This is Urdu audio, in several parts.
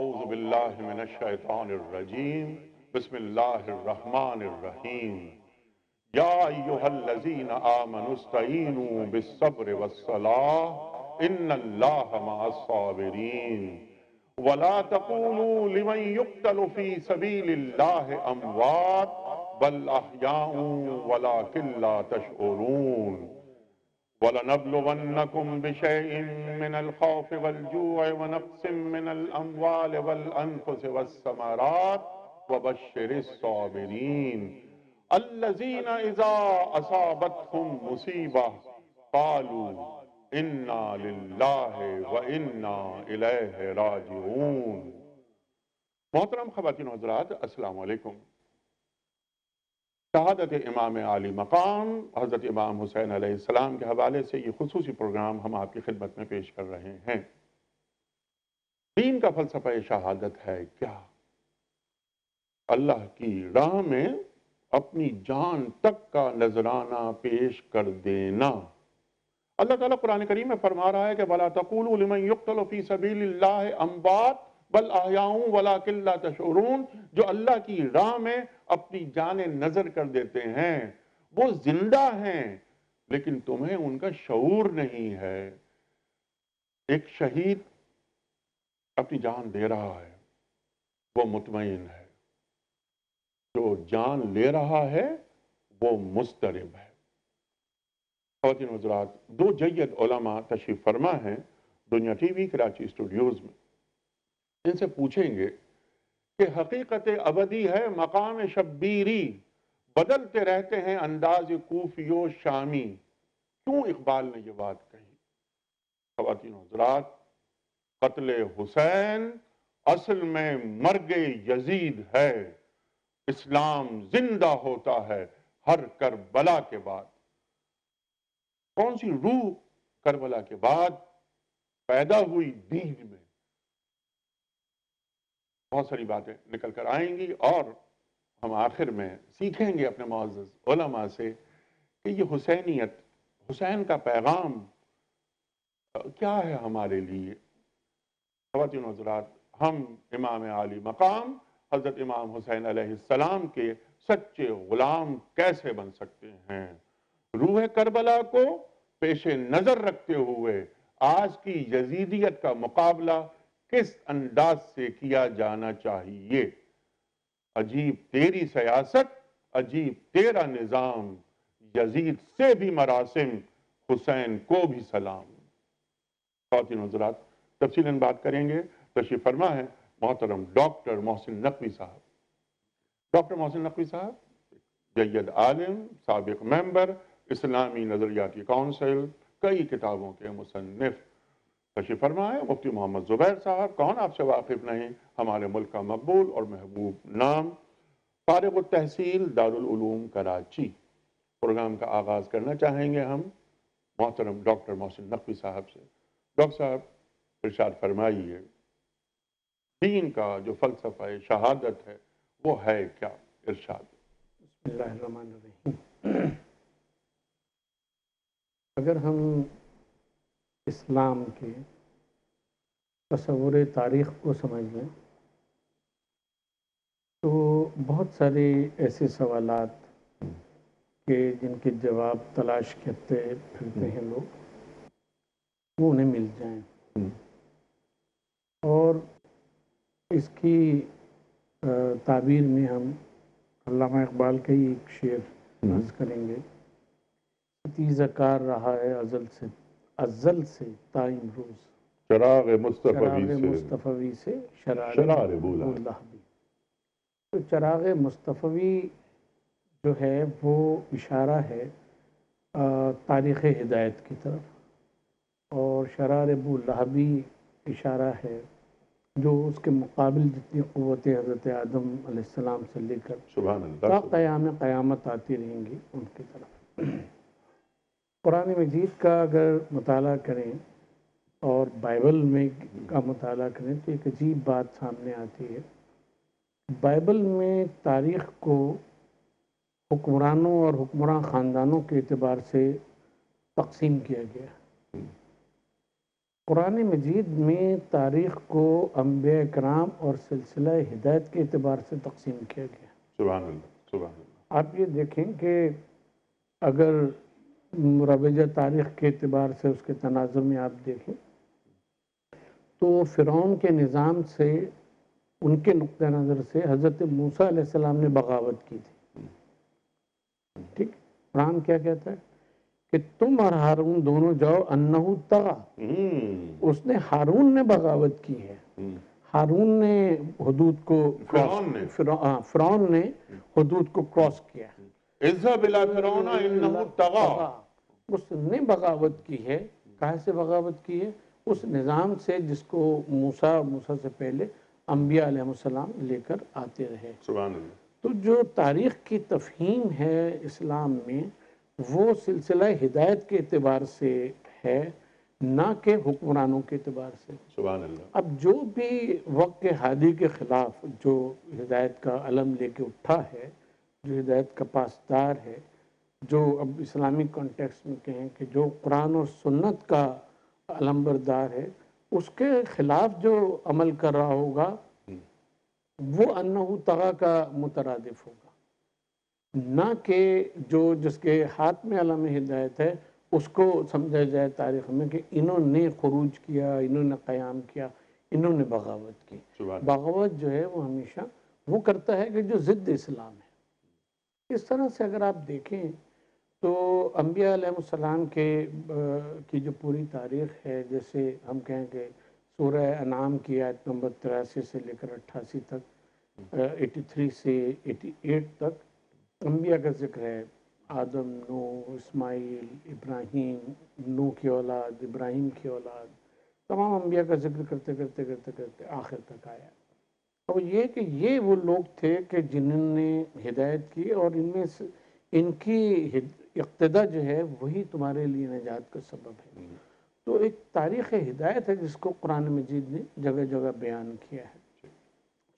اعوذ باللہ من الشیطان الرجیم بسم اللہ الرحمن الرحیم یا ایہا الذین آمنوا استعینوا بالصبر والصلاة ان اللہ مع الصابرین ولا تقولوا لمن يقتل في سبيل الله اموات بل احیاء ولكن لا تشعرون وَلَنَبْلُوَنَّكُمْ بِشَيْءٍ مِّنَ الْخَوْفِ وَالْجُوعِ وَنَقْصٍ مِّنَ الْأَمْوَالِ وَالْأَنفُسِ وَالثَّمَرَاتِ وَبَشِّرِ الصَّابِرِينَ الَّذِينَ إِذَا أَصَابَتْهُمْ مُصِيبَةٌ قَالُوا إِنَّا لِلَّهِ وَإِنَّا إِلَيْهِ رَاجِعُونَ۔ محترم خواتین و حضرات، السلام علیکم۔ شہادت امام عالی مقام حضرت امام حسین علیہ السلام کے حوالے سے یہ خصوصی پروگرام ہم آپ کی خدمت میں پیش کر رہے ہیں۔ دین کا فلسفہ شہادت ہے کیا؟ اللہ کی راہ میں اپنی جان تک کا نذرانہ پیش کر دینا۔ اللہ تعالیٰ قرآن کریم میں فرما رہا ہے کہ وَلَا تَقُولُوا لِمَن يُقْتَلُ فِي سَبِيلِ اللَّهِ أَمْوَاتٌ بل احیاء ولکن لا تشعرون، جو اللہ کی راہ میں اپنی جانیں نذر کر دیتے ہیں وہ زندہ ہیں لیکن تمہیں ان کا شعور نہیں ہے۔ ایک شہید اپنی جان دے رہا ہے، وہ مطمئن ہے، جو جان لے رہا ہے وہ مضطرب ہے۔ خواتین و حضرات، دو جید علماء تشریف فرما ہیں دنیا ٹی وی کراچی اسٹوڈیوز میں۔ ان سے پوچھیں گے کہ حقیقت ابدی ہے مقام شبیری، بدلتے رہتے ہیں انداز کوفی و شامی، کیوں اقبال نے یہ بات کہی؟ خواتین و حضرات، قتل حسین اصل میں مرگ یزید ہے۔ اسلام زندہ ہوتا ہے ہر کربلا کے بعد۔ کون سی روح کربلا کے بعد پیدا ہوئی دین میں؟ بہت ساری باتیں نکل کر آئیں گی اور ہم آخر میں سیکھیں گے اپنے معزز علماء سے کہ یہ حسینیت، حسین کا پیغام کیا ہے ہمارے لیے۔ خواتین و حضرات، ہم امام عالی مقام حضرت امام حسین علیہ السلام کے سچے غلام کیسے بن سکتے ہیں؟ روح کربلا کو پیش نظر رکھتے ہوئے آج کی یزیدیت کا مقابلہ کس انداز سے کیا جانا چاہیے؟ عجیب تیری سیاست، عجیب تیرا نظام، یزید سے بھی مراسم، حسین کو بھی سلام۔ خواتین و حضرات، تفصیلاً بات کریں گے۔ تشریف فرما ہے محترم ڈاکٹر محسن نقوی صاحب۔ ڈاکٹر محسن نقوی صاحب جید عالم، سابق ممبر اسلامی نظریاتی کونسل، کئی کتابوں کے مصنف۔ تشریف فرما ہے مفتی محمد زبیر صاحب، کون آپ سے واقف نہیں، ہمارے ملک کا مقبول اور محبوب نام، فارغ التحصیل دارالعلوم کراچی۔ پروگرام کا آغاز کرنا چاہیں گے ہم محترم ڈاکٹر محسن نقوی صاحب سے۔ ڈاکٹر صاحب ارشاد فرمائیے، دین کا جو فلسفہ شہادت ہے وہ ہے کیا؟ ارشاد۔ بسم اللہ الرحمن الرحیم۔ اگر ہم اسلام کے تصور تاریخ کو سمجھ لیں تو بہت سارے ایسے سوالات کہ جن کے جواب تلاش کرتے پھرتے ہیں لوگ، وہ انہیں مل جائیں۔ اور اس کی تعبیر میں ہم علامہ اقبال کا ہی ایک شعر عرض کریں گے۔ ستیزہ کار رہا ہے ازل سے تا امروز، چراغ مصطفی سے شرار بولہ بھی۔ تو چراغ مصطفی جو ہے وہ اشارہ ہے تاریخ ہدایت کی طرف، اور شرار بولہبی اشارہ ہے جو اس کے مقابل جتنی قوت حضرت آدم علیہ السلام سے لے کر تا قیامت آتی رہیں گی ان کی طرف۔ قرآن مجید کا اگر مطالعہ کریں اور بائبل میں کا مطالعہ کریں تو ایک عجیب بات سامنے آتی ہے۔ بائبل میں تاریخ کو حکمرانوں اور حکمراں خاندانوں کے اعتبار سے تقسیم کیا گیا، قرآن مجید میں تاریخ کو انبیاء کرام اور سلسلہ ہدایت کے اعتبار سے تقسیم کیا گیا. سبحان اللہ سبحان اللہ. آپ یہ دیکھیں کہ اگر مروجہ تاریخ کے اعتبار سے اس کے تناظر میں آپ دیکھیں تو فرعون کے نظام سے ان کے نقطہ نظر سے حضرت موسیٰ علیہ السلام نے بغاوت کی تھی. ٹھیک، قرآن کیا کہتا ہے کہ تم اور ہارون دونوں جاؤ انہو طغا. اس نے ہارون نے بغاوت کی ہے. ہارون نے حدود کو فرعون نے حدود کو کراس کیا. اذهب الى فرعون انه طغى. اس نے بغاوت کی ہے. کہاں سے بغاوت کی ہے؟ اس نظام سے جس کو موسیٰ سے پہلے انبیاء علیہ السلام لے کر آتے رہے. سبحان اللہ. تو جو تاریخ کی تفہیم ہے اسلام میں وہ سلسلہ ہدایت کے اعتبار سے ہے، نہ کہ حکمرانوں کے اعتبار سے. سبحان اللہ. اب جو بھی وقت کے ہادی کے خلاف جو ہدایت کا علم لے کے اٹھا ہے، جو ہدایت کا پاسدار ہے، جو اب اسلامی کانٹیکس میں کہیں کہ جو قرآن اور سنت کا علمبردار ہے، اس کے خلاف جو عمل کر رہا ہوگا وہ انہو طغا کا مترادف ہوگا، نہ کہ جو جس کے ہاتھ میں علم ہدایت ہے اس کو سمجھا جائے تاریخ میں کہ انہوں نے خروج کیا، انہوں نے قیام کیا، انہوں نے بغاوت کی. بغاوت جو ہے وہ ہمیشہ وہ کرتا ہے کہ جو ضد اسلام ہے. اس طرح سے اگر آپ دیکھیں تو انبیاء علیہ السلام کی جو پوری تاریخ ہے، جیسے ہم کہیں کہ سورہ انعام کی آیت نمبر 83 سے لے کر 88 تک، 83 سے 88 تک انبیاء کا ذکر ہے. آدم، نوح، اسماعیل، ابراہیم، نوح کی اولاد، ابراہیم کی اولاد، تمام انبیاء کا ذکر کرتے کرتے کرتے کرتے آخر تک آیا. اور یہ کہ یہ وہ لوگ تھے کہ جنہوں نے ہدایت کی، اور ان میں ان کی اقتدا جو ہے وہی تمہارے لیے نجات کا سبب ہے. تو ایک تاریخ ہدایت ہے جس کو قرآن مجید نے جگہ جگہ بیان کیا ہے.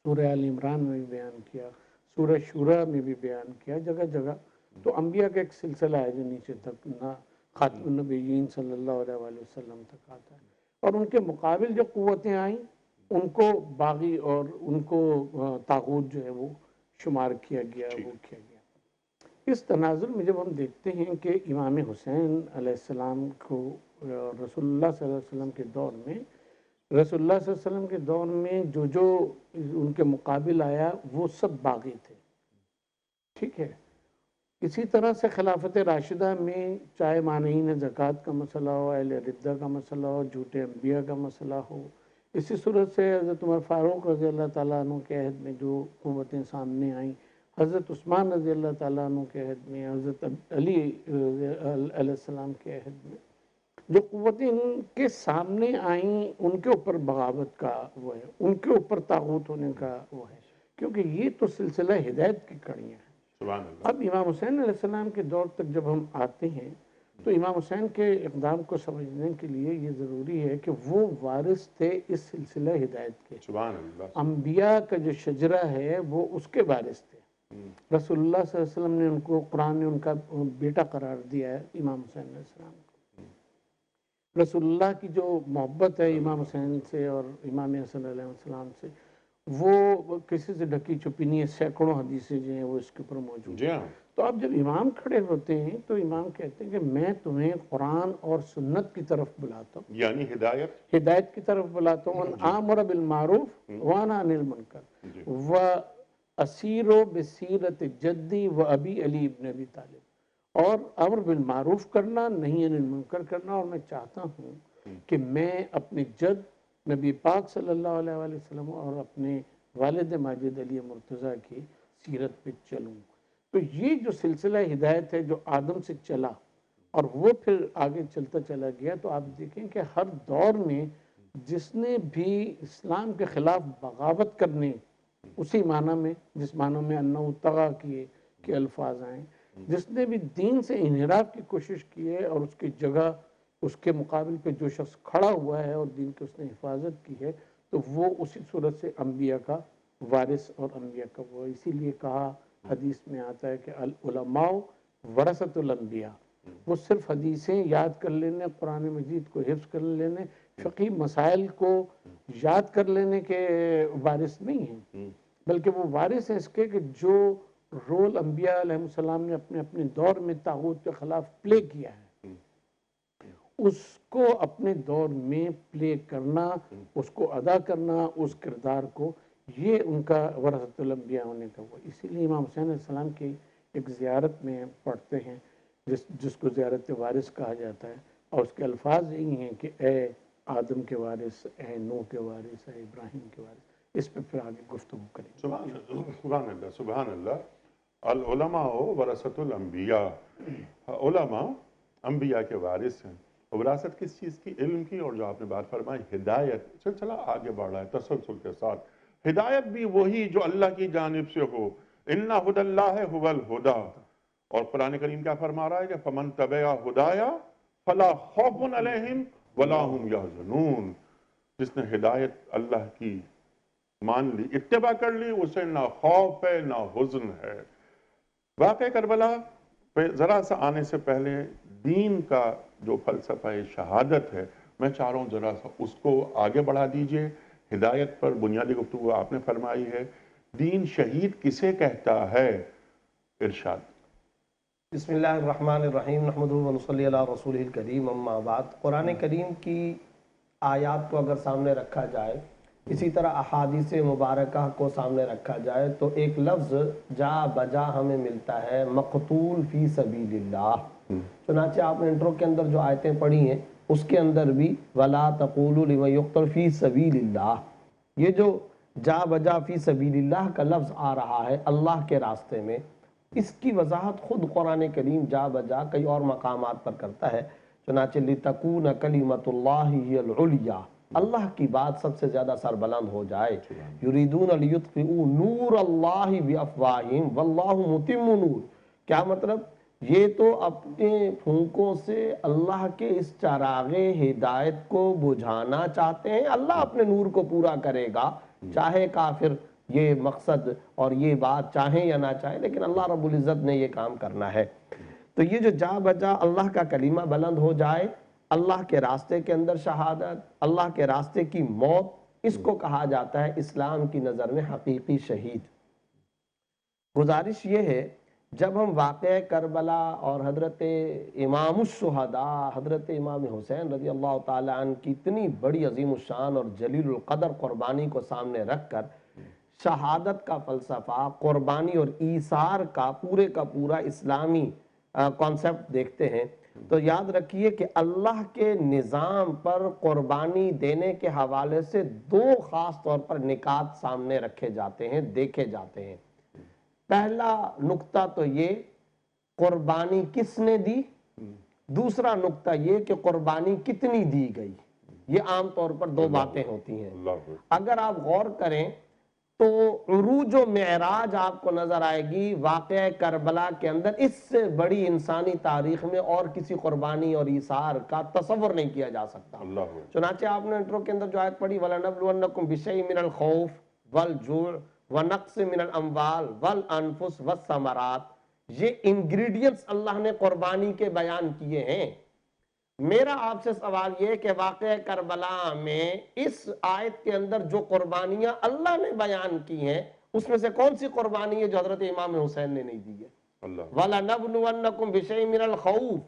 سورہ آل عمران میں بھی بیان کیا، سورہ شورى میں بھی بیان کیا، جگہ جگہ. تو انبیاء کا ایک سلسلہ ہے جو نیچے تک نہ خاتم النبیین صلی اللہ علیہ وآلہ وسلم تک آتا ہے. اور ان کے مقابل جو قوتیں آئیں ان کو باغی اور ان کو طاغوت جو ہے وہ شمار کیا گیا، وہ کیا گیا. اس تناظر میں جب ہم دیکھتے ہیں کہ امام حسین علیہ السلام کو رسول اللہ صلی اللہ علیہ وسلم کے دور میں جو ان کے مقابل آیا وہ سب باغی تھے. ٹھیک ہے. اسی طرح سے خلافت راشدہ میں چاہے مانعین زکوٰۃ کا مسئلہ ہو، اہل ردہ کا مسئلہ ہو، جھوٹے انبیاء کا مسئلہ ہو، اسی صورت سے حضرت عمر فاروق رضی اللہ تعالیٰ عنہ کے عہد میں جو قوتیں سامنے آئیں، حضرت عثمان رضی اللہ تعالیٰ عنہ کے عہد میں، حضرت علی علیہ السلام کے عہد میں جو قوتیں ان کے سامنے آئیں ان کے اوپر بغاوت کا وہ ہے، ان کے اوپر طاغوت ہونے کا وہ ہے، کیونکہ یہ تو سلسلہ ہدایت کی کڑیاں ہیں. اب امام حسین علیہ السلام کے دور تک جب ہم آتے ہیں تو امام حسین کے اقدام کو سمجھنے کے لیے یہ ضروری ہے کہ وہ وارث تھے اس سلسلہ ہدایت کے. انبیاء کا جو شجرہ ہے وہ اس کے وارث تھے. رسول اللہ صلی اللہ علیہ وسلم نے ان کو، قرآن نے ان کا بیٹا قرار دیا ہے امام حسین علیہ السلام کو. رسول اللہ کی جو محبت ہے امام حسین سے اور امام حسن علیہ السلام سے وہ کسی سے ڈھکی چھپی نہیں ہے. سینکڑوں حدیثیں جو ہیں وہ اس کے اوپر موجود ہیں. تو اب جب امام کھڑے ہوتے ہیں تو امام کہتے ہیں کہ میں تمہیں قرآن اور سنت کی طرف بلاتا ہوں، یعنی ہدایت کی طرف بلاتا ہوں. آمر بالمعروف وانہی عن المنکر واسیر بسیرت جدی و ابی علی ابن ابی طالب. اور امر بالمعروف کرنا، نہیں عن المنکر کرنا. اور میں چاہتا ہوں کہ میں اپنے جد نبی پاک صلی اللہ علیہ وآلہ وسلم اور اپنے والد ماجد علی مرتضیٰ کی سیرت پہ چلوں. تو یہ جو سلسلہ ہدایت ہے جو آدم سے چلا اور وہ پھر آگے چلتا چلا گیا، تو آپ دیکھیں کہ ہر دور میں جس نے بھی اسلام کے خلاف بغاوت کرنے، اسی معنی میں جس معنی میں انہو طغا کے الفاظ آئیں، جس نے بھی دین سے انحراف کی کوشش کی ہے اور اس کی جگہ اس کے مقابل پہ جو شخص کھڑا ہوا ہے اور دین کی اس نے حفاظت کی ہے، تو وہ اسی صورت سے انبیاء کا وارث اور انبیاء کا وہ. اسی لیے کہا حدیث میں آتا ہے کہ العلماء ورثۃ الانبیاء. وہ صرف حدیثیں یاد کر لینے، قرآن مجید کو حفظ کر لینے، فقہی مسائل کو یاد کر لینے کے وارث نہیں ہیں، بلکہ وہ وارث ہیں اس کے کہ جو رول انبیاء علیہ السلام نے اپنے اپنے دور میں طاغوت کے خلاف پلے کیا ہے، اس کو اپنے دور میں پلے کرنا، اس کو ادا کرنا، اس کردار کو، یہ ان کا ورثۃ الانبیاء ہونے کا وہ. اسی لیے امام حسین علیہ السلام کی ایک زیارت میں پڑھتے ہیں جس کو زیارت وارث کہا جاتا ہے، اور اس کے الفاظ یہی ہیں کہ اے آدم کے وارث، اے نوح کے وارث، اے ابراہیم کے وارث. اس پہ پھر آگے گفتگو کریں. سبحان اللہ، سبحان اللہ. العلماء ورثۃ الانبیاء، علماء انبیاء کے وارث ہیں. وراثت کس چیز کی؟ علم کی. اور جو آپ نے بات فرمائی ہدایت، سلسلہ آگے بڑھ رہا ہے تسلسل کے ساتھ. ہدایت بھی وہی جو اللہ کی جانب سے ہو. اِنَّ هُدَى اللَّهِ هُوَ الْهُدَى. اور قرآن کریم کیا فرما رہا ہے کہ فَمَن تَبِعَ هُدَايَ فَلَا خَوْفٌ عَلَيْهِمْ وَلَا هُمْ يَحْزَنُونَ. جس نے ہدایت اللہ کی مان لی، اتباع کر لی، اسے نہ خوف ہے نہ حزن ہے. واقع کربلا پہ ذرا سا آنے سے پہلے دین کا جو فلسفہ شہادت ہے، میں چاہ رہا ہوں ذرا سا اس کو آگے بڑھا دیجئے. ہدایت پر بنیادی گفتگو آپ نے فرمائی ہے. دین شہید کسے کہتا ہے؟ ارشاد. بسم اللہ الرحمن الرحیم، نحمدہ و نصلی علی رسولہ الکریم، اما بعد. قرآن کریم کی آیات کو اگر سامنے رکھا جائے، اسی طرح احادیث مبارکہ کو سامنے رکھا جائے، تو ایک لفظ جا بجا ہمیں ملتا ہے، مقتول فی سبیل اللہ. چنانچہ آپ نے انٹرو کے اندر جو آیتیں پڑھی ہیں اس کے اندر بھی وَلَا تَقُولُوا لِمَن يُقْتَلُ فِي سَبِيلِ اللَّهِ، یہ جو جا بجا فی سبیل اللہ کا لفظ آ رہا ہے اللہ کے راستے میں، اس کی وضاحت خود قرآن کریم جا بجا کئی اور مقامات پر کرتا ہے. چنانچہ لِتَكُونَ كَلِمَةُ اللَّهِ هِيَ الْعُلْيَا، اللہ کی بات سب سے زیادہ سربلند ہو جائے. یریدون لیطفئوا نور اللہ بافواہہم واللہ متم نور. کیا مطلب؟ یہ تو اپنے پھونکوں سے اللہ کے اس چراغ ہدایت کو بجھانا چاہتے ہیں، اللہ اپنے نور کو پورا کرے گا، چاہے کافر یہ مقصد اور یہ بات چاہیں یا نہ چاہیں، لیکن اللہ رب العزت نے یہ کام کرنا ہے. تو یہ جو جا بجا اللہ کا کلمہ بلند ہو جائے، اللہ کے راستے کے اندر شہادت، اللہ کے راستے کی موت، اس کو کہا جاتا ہے اسلام کی نظر میں حقیقی شہید. گزارش یہ ہے، جب ہم واقعہ کربلا اور حضرت امام الشہداء حضرت امام حسین رضی اللہ تعالیٰ عنہ کی اتنی بڑی عظیم الشان اور جلیل القدر قربانی کو سامنے رکھ کر شہادت کا فلسفہ، قربانی اور ایثار کا پورا اسلامی کانسیپٹ دیکھتے ہیں، تو یاد رکھیے کہ اللہ کے نظام پر قربانی دینے کے حوالے سے دو خاص طور پر نکات سامنے رکھے جاتے ہیں، دیکھے جاتے ہیں. پہلا نقطہ تو یہ قربانی کس نے دی، دوسرا نقطہ یہ کہ قربانی کتنی دی گئی. یہ عام طور پر دو باتیں ہوتی ہیں. اگر آپ غور کریں تو عروج و معراج آپ کو نظر آئے گی واقعہ کربلا کے اندر. اس سے بڑی انسانی تاریخ میں اور کسی قربانی اور ایثار کا تصور نہیں کیا جا سکتا. چنانچہ آپ نے انٹرو کے اندر جو آیت پڑھی وَلَنَبْلُوَنَّكُمْ بِشَيْءٍ مِّنَ الْخَوْفِ وَالْجُوعِ وَنَقْصٍ مِّنَ الْأَمْوَالِ وَالْأَنفُسِ وَالثَّمَرَاتِ، یہ انگریڈینٹس اللہ نے قربانی کے بیان کیے ہیں. میرا آپ سے سوال یہ کہ واقعہ کربلا میں اس آیت کے اندر جو قربانیاں اللہ نے بیان کی ہیں اس میں سے کون سی قربانی ہے جو حضرت امام حسین نے نہیں دی ہے؟ وَلَنَبْلُوَنَّكُمْ بِشَيْءٍ مِّنَ الْخَوْفِ،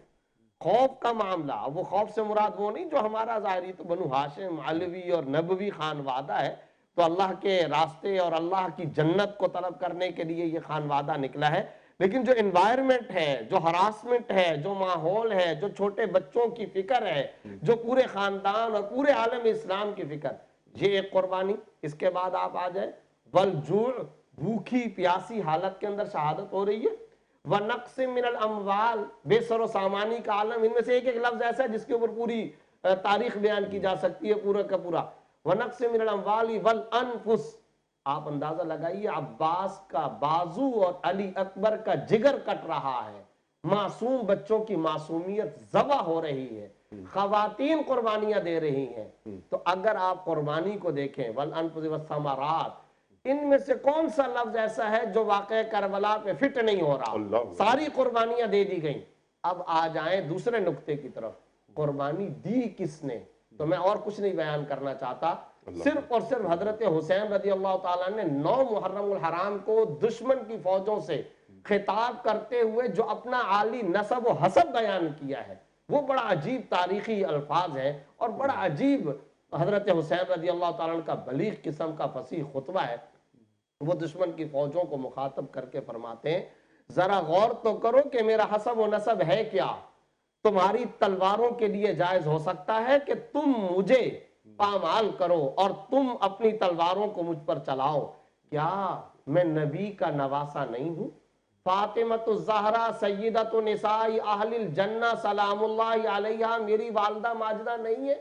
خوف کا معاملہ. وہ خوف سے مراد وہ نہیں جو ہمارا ظاہری تو بنو ہاشم علوی اور نبوی خانوادہ ہے، تو اللہ کے راستے اور اللہ کی جنت کو طلب کرنے کے لیے یہ خانوادہ نکلا ہے. لیکن جو انوائرمنٹ ہے، جو ہراسمنٹ ہے، جو ماحول ہے، جو چھوٹے بچوں کی فکر ہے، جو پورے خاندان اور پورے عالم اسلام کی فکر، یہ ایک قربانی. اس کے بعد آپ آ جائیں والجوع، بھوکی پیاسی حالت کے اندر شہادت ہو رہی ہے. وَنَقْصٍ مِّنَ الْأَمْوَالِ، بے سر و سامانی کا عالم. ان میں سے ایک لفظ ایسا ہے جس کے اوپر پوری تاریخ بیان کی جا سکتی ہے پورا کا پورا. وَنَقْصٍ مِّنَ الْأَمْوَالِ وَالْأَنفُسِ، آپ اندازہ لگائیے عباس کا بازو اور علی اکبر کا جگر کٹ رہا ہے، معصوم بچوں کی معصومیت ذبح ہو رہی ہے، خواتین قربانیاں دے رہی ہیں. تو اگر آپ قربانی کو دیکھیں وَالْأَنفُسِ وَالثَّمَرَاتِ، ان میں سے کون سا لفظ ایسا ہے جو واقعہ کربلا پہ فٹ نہیں ہو رہا؟ ساری قربانیاں دے دی گئیں. اب آ جائیں دوسرے نقطے کی طرف، قربانی دی کس نے؟ تو میں اور کچھ نہیں بیان کرنا چاہتا، صرف اور صرف حضرت حسین رضی اللہ تعالیٰ نے 9 محرم الحرام کو دشمن کی فوجوں سے خطاب کرتے ہوئے جو اپنا عالی نسب و حسب بیان کیا ہے، وہ بڑا عجیب تاریخی الفاظ ہے اور بڑا عجیب حضرت حسین رضی اللہ تعالیٰ کا بلیغ قسم کا فصیح خطبہ ہے۔ وہ دشمن کی فوجوں کو مخاطب کر کے فرماتے ہیں، ذرا غور تو کرو کہ میرا حسب و نسب ہے کیا؟ تمہاری تلواروں کے لیے جائز ہو سکتا ہے کہ تم مجھے پامال کرو اور تم اپنی تلواروں کو مجھ پر چلاؤ، کیا میں نبی کا نواسا نہیں ہوں؟ فاطمۃ الزہرا سیدۃ نساء اہل الجنہ سلام اللہ علیہا میری والدہ ماجدہ نہیں ہے؟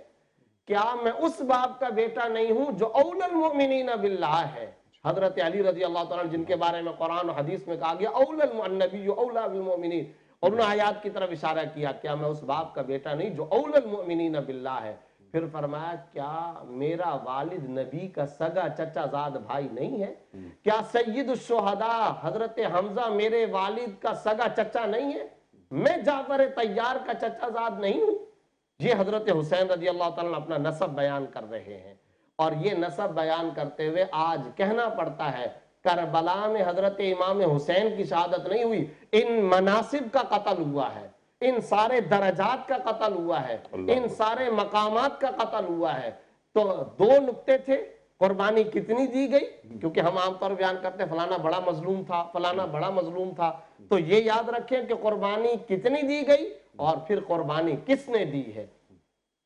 کیا میں اس باپ کا بیٹا نہیں ہوں جو اولی المؤمنین باللہ ہے؟ حضرت علی رضی اللہ تعالیٰ جن کے بارے میں قرآن و حدیث میں کہا گیا اولی النبی اولی بالمؤمنین، اور انہوں نے آیات کی طرف اشارہ کیا، کیا میں اس باپ کا بیٹا نہیں جو اولی المؤمنین باللہ ہے؟ پھر فرمایا کیا میرا والد نبی کا سگا چچا زاد بھائی نہیں ہے؟ کیا سید الشہداء حضرت حمزہ میرے والد کا سگا چچا نہیں ہے؟ میں جعفر طیار کا چچا زاد نہیں ہوں؟ یہ حضرت حسین رضی اللہ تعالیٰ اپنا نسب بیان کر رہے ہیں، اور یہ نسب بیان کرتے ہوئے آج کہنا پڑتا ہے کربلا میں حضرت امام حسین کی شہادت نہیں ہوئی، ان مناصب کا قتل ہوا ہے، ان سارے درجات کا قتل ہوا ہے، ان سارے مقامات کا قتل ہوا ہے۔ تو 2 نقطے تھے، قربانی کتنی دی گئی، کیونکہ ہم عام طور بیان کرتے ہیں فلانا بڑا مظلوم تھا، فلانا بڑا مظلوم تھا، تو یہ یاد رکھیں کہ قربانی کتنی دی گئی اور پھر قربانی کس نے دی ہے،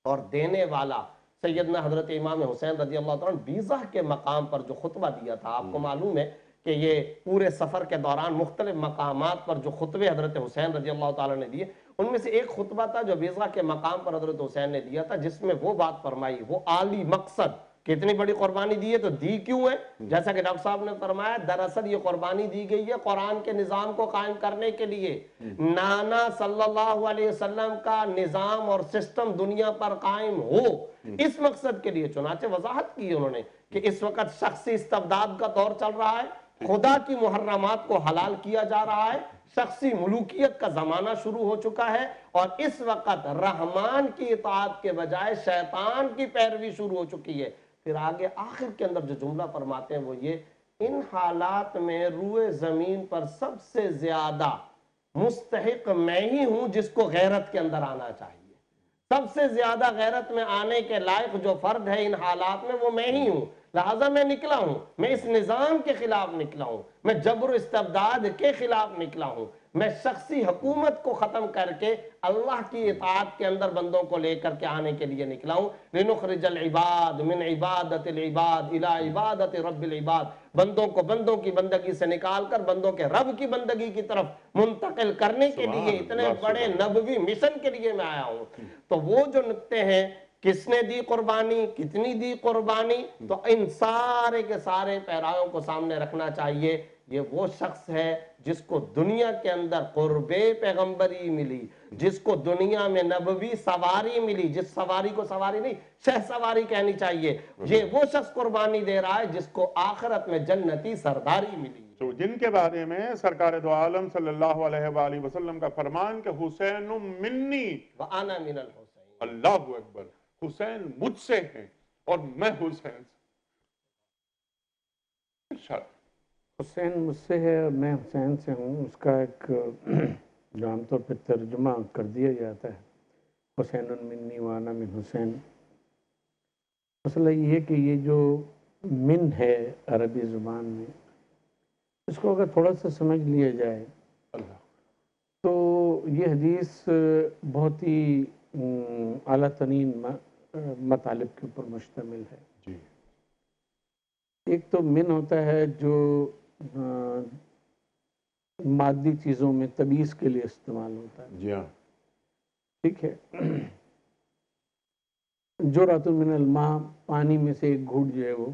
اور دینے والا سیدنا حضرت امام حسین رضی اللہ تعالیٰ بیضہ کے مقام پر جو خطبہ دیا تھا۔ آپ کو معلوم ہے کہ یہ پورے سفر کے دوران مختلف مقامات پر جو خطبے حضرت حسین رضی اللہ تعالیٰ نے دیے، ان میں سے ایک خطبہ تھا جو بیضہ کے مقام پر حضرت حسین نے دیا تھا، جس میں وہ بات فرمائی، وہ عالی مقصد کہ اتنی بڑی قربانی دی ہے تو دی کیوں ہے؟ جیسا کہ ڈاکٹر صاحب نے فرمایا دراصل یہ قربانی دی گئی ہے قرآن کے نظام کو قائم کرنے کے لیے، نانا صلی اللہ علیہ وسلم کا نظام اور سسٹم دنیا پر قائم ہو، اس مقصد کے لیے۔ چنانچہ وضاحت کی انہوں نے کہ اس وقت شخصی استبداد کا دور چل رہا ہے، خدا کی محرمات کو حلال کیا جا رہا ہے، شخصی ملوکیت کا زمانہ شروع ہو چکا ہے، اور اس وقت رحمان کی اطاعت کے بجائے شیطان کی پیروی شروع ہو چکی ہے۔ پھر آگے آخر کے اندر جو جملہ فرماتے ہیں وہ یہ، ان حالات میں روئے زمین پر سب سے زیادہ مستحق میں ہی ہوں جس کو غیرت کے اندر آنا چاہیے، سب سے زیادہ غیرت میں آنے کے لائق جو فرد ہے ان حالات میں وہ میں ہی ہوں، لہذا میں نکلا ہوں، میں اس نظام کے خلاف نکلا ہوں، میں جبر و استبداد کے خلاف نکلا ہوں، میں شخصی حکومت کو ختم کر کے اللہ کی اطاعت کے اندر بندوں کو لے کر کے آنے کے لیے نکلا ہوں۔ لنخرج العباد من عبادت العباد الى عبادت رب العباد، بندوں کو بندوں کی بندگی سے نکال کر بندوں کے رب کی بندگی کی طرف منتقل کرنے کے لیے اتنے بڑے نبوی مشن کے لیے میں آیا ہوں۔ تو وہ جو نقطے ہیں، کس نے دی قربانی، کتنی دی قربانی، تو ان سارے کے سارے پیراؤں کو سامنے رکھنا چاہیے۔ یہ وہ شخص ہے جس کو دنیا کے اندر قرب پیغمبری ملی، جس کو دنیا میں نبوی سواری ملی، جس سواری کو سواری نہیں شہ سواری کہنی چاہیے، یہ وہ شخص قربانی دے رہا ہے جس کو آخرت میں جنتی سرداری ملی، تو جن کے بارے میں سرکار دو عالم صلی اللہ علیہ وآلہ وسلم کا فرمان کہ حسین منی وَأَنَا مِنَ الْحُسَيْنِ، اللہ اکبر، حسین مجھ سے ہیں اور میں حسین سے۔ حسین مجھ سے ہے اور میں حسین سے ہوں، اس کا ایک جو عام طور پہ ترجمہ کر دیا جاتا ہے حسین منی وانا من حسین۔ مسئلہ یہ ہے کہ یہ جو من ہے عربی زبان میں، اس کو اگر تھوڑا سا سمجھ لیا جائے تو یہ حدیث بہت ہی اعلیٰ ترین مطالب کے اوپر مشتمل ہے۔ ایک تو من ہوتا ہے جو مادی چیزوں میں تمیز کے لیے استعمال ہوتا ہے، جی ہاں، ٹھیک ہے، جرعۃ من الماء، پانی میں سے ایک گھونٹ جو ہے وہ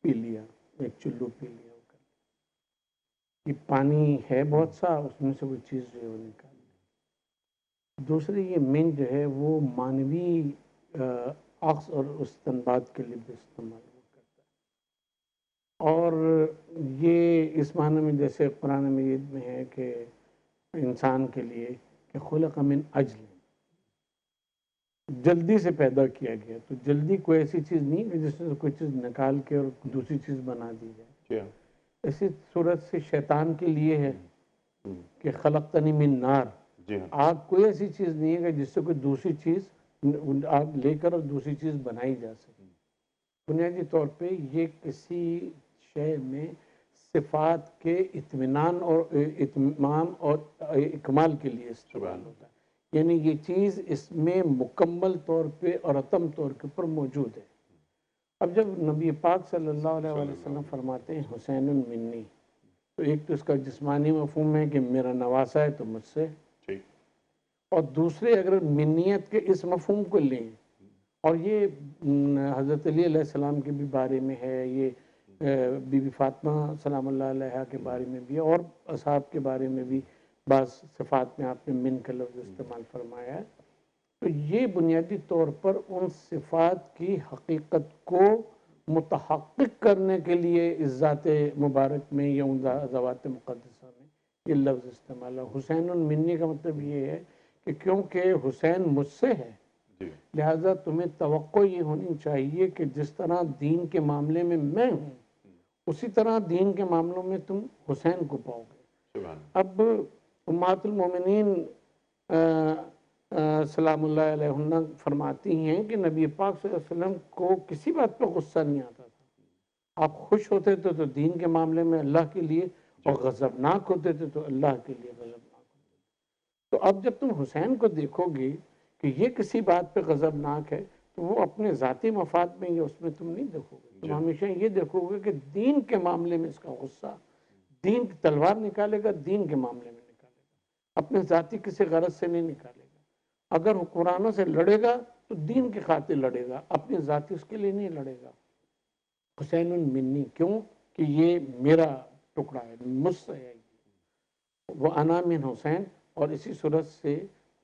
پی لیا، ایک چلو پی لیا، یہ پانی ہے بہت سا، اس میں سے کوئی چیز جو ہے وہ نکال لی۔ دوسری یہ من جو ہے وہ مانوی عکس اور استنباط کے لیے بھی استعمال کرتا ہے، اور یہ اس معنی میں جیسے قرآن مجید میں ہے کہ انسان کے لیے کہ خلق من اجل، جلدی سے پیدا کیا گیا، تو جلدی کوئی ایسی چیز نہیں کہ جس میں کوئی چیز نکال کے اور دوسری چیز بنا دی جائے. اسی صورت سے شیطان کے لیے ہے کہ خلقتنی من نار، آگ کوئی ایسی چیز نہیں ہے کہ جس سے کوئی دوسری چیز آگ لے کر اور دوسری چیز بنائی جا سکے. بنیادی طور پہ یہ کسی شے میں صفات کے اطمینان اور اتمام اور اکمال کے لیے استعمال ہوتا ہے، یعنی یہ چیز اس میں مکمل طور پہ اور اتم طور کے اوپر موجود ہے. اب جب نبی پاک صلی اللہ علیہ وسلم فرماتے ہیں حسین منی، تو ایک تو اس کا جسمانی مفہوم ہے کہ میرا نواسا ہے تو مجھ سے، اور دوسرے اگر منیت کے اس مفہوم کو لیں، اور یہ حضرت علی علیہ السلام کے بھی بارے میں ہے، یہ بی بی فاطمہ سلام اللہ علیہ کے بارے میں بھی، اور اصحاب کے بارے میں بھی بعض صفات میں آپ نے من کا لفظ استعمال فرمایا ہے، تو یہ بنیادی طور پر ان صفات کی حقیقت کو متحقق کرنے کے لیے اس ذات مبارک میں یا ان ذوات مقدسہ میں یہ لفظ استعمال ہے. حسین منی کا مطلب یہ ہے کہ کیونکہ حسین مجھ سے ہے، لہٰذا تمہیں توقع یہ ہونی چاہیے کہ جس طرح دین کے معاملے میں میں ہوں، اسی طرح دین کے معاملوں میں تم حسین کو پاؤ گے. اب امہات المومنین سلام اللہ علیہ فرماتی ہیں کہ نبی پاک صلی اللہ علیہ وسلم کو کسی بات پہ غصہ نہیں آتا تھا. آپ خوش ہوتے تھے تو دین کے معاملے میں اللہ کے لیے، اور غضبناک ہوتے تھے تو اللہ کے لیے غضبناک ہوتے تھے. تو اب جب تم حسین کو دیکھو گے کہ یہ کسی بات پہ غضبناک ہے، تو وہ اپنے ذاتی مفاد میں یا اس میں تم نہیں دیکھو گے. تم ہمیشہ یہ دیکھو گے کہ دین کے معاملے میں اس کا غصہ، دین کی تلوار نکالے گا، دین کے معاملے میں نکالے گا، اپنے ذاتی کسی غرض سے نہیں نکالے گا. اگر حکمرانوں سے لڑے گا تو دین کی خاطر لڑے گا، اپنے ذاتی اس کے لیے نہیں لڑے گا. حسین منی، کیوں کہ یہ میرا ٹکڑا ہے، مجھ سے ہے. وہ انا من حسین، اور اسی صورت سے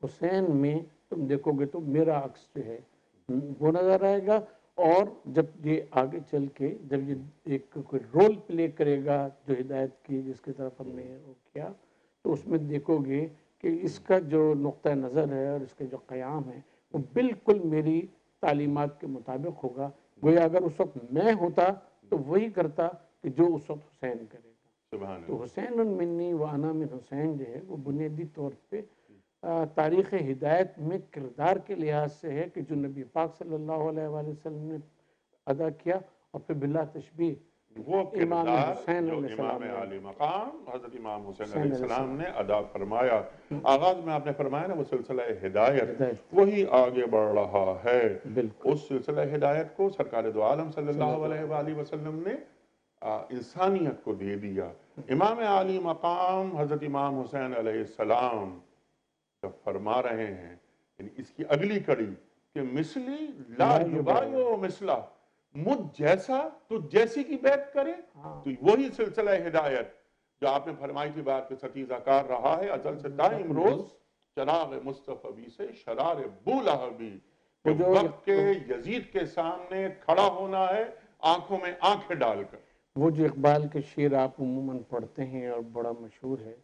حسین میں تم دیکھو گے تو میرا عکس جو ہے وہ نظر آئے گا. اور جب یہ آگے چل کے جب یہ ایک کوئی رول پلے کرے گا جو ہدایت کی جس کی طرف ہم نے وہ کیا، تو اس میں دیکھو گے کہ اس کا جو نقطہ نظر ہے اور اس کا جو قیام ہے وہ بالکل میری تعلیمات کے مطابق ہوگا. گویا اگر اس وقت میں ہوتا تو وہی کرتا کہ جو اس وقت حسین کرے گا. تو حسین منی و انا من حسین جو ہے وہ بنیادی طور پہ تاریخ ہدایت میں کردار کے لحاظ سے ہے کہ جو نبی پاک صلی اللہ علیہ وآلہ وسلم نے ادا کیا، اور پھر بلا تشبیہ وہ کردار جو امام عالی مقام حضرت امام حسین علیہ السلام نے ادا فرمایا. آغاز میں آپ نے فرمایا نا وہ سلسلہ ہدایت وہی آگے بڑھ رہا ہے. اس سلسلہ ہدایت کو سرکار دو عالم صلی اللہ علیہ وآلہ وسلم نے انسانیت کو دے دیا. امام عالی مقام حضرت امام حسین علیہ السلام جب فرما رہے ہیں، یعنی اس کی اگلی کڑی کہ مثلی لا یبایع مثلہ، مجھ جیسا تو جیسی کی بیعت کرے. تو وہی سلسلہ ہدایت جو آپ نے فرمائی تھی بات پہ ستیزہ کار رہا ہے ازل سے دائم روز، چراغ مصطفی سے شرار بو لہبی، کہ وقت کے یزید کے سامنے کھڑا ہونا ہے آنکھوں میں آنکھیں ڈال کر. وہ جو اقبال کے شعر آپ عموماً پڑھتے ہیں اور بڑا مشہور ہے،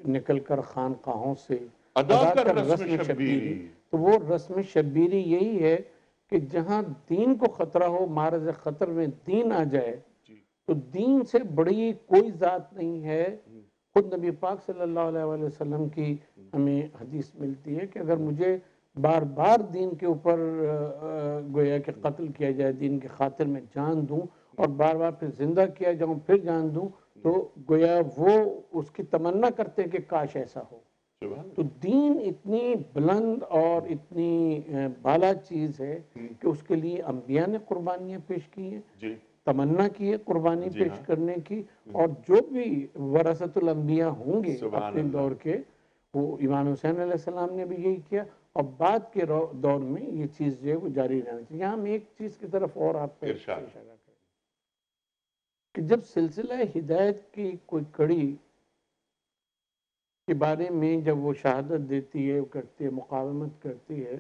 نکل کر خانقاہوں سے ادا کر رسم شبیری، تو وہ رسم شبیری یہی ہے کہ جہاں دین کو خطرہ ہو، معرض خطر میں دین آ جائے، تو دین سے بڑی کوئی ذات نہیں ہے. خود نبی پاک صلی اللہ علیہ وآلہ وسلم کی ہمیں حدیث ملتی ہے کہ اگر مجھے بار بار دین کے اوپر گویا کہ قتل کیا جائے، دین کی خاطر میں جان دوں، اور بار بار پھر زندہ کیا جاؤں پھر جان دوں، تو گویا وہ اس کی تمنا کرتے ہیں کہ کاش ایسا ہو. تو دین اتنی بلند اور اتنی بالا چیز ہے کہ اس کے لیے انبیاء نے قربانیاں پیش کی ہیں، تمنا کی ہے قربانی پیش کرنے کی. اور جو بھی ورثۃ الانبیاء ہوں گے اپنے دور کے، وہ امام حسین علیہ السلام نے بھی یہی کیا، اور بعد کے دور میں یہ چیز جو ہے وہ جاری رہنا چاہیے. یہاں ہم ایک چیز کی طرف اور آپ کو اشارہ کریں کہ جب سلسلہ ہدایت کی کوئی کڑی کے بارے میں جب وہ شہادت دیتی ہے، کرتی ہے، مقاومت کرتی ہے،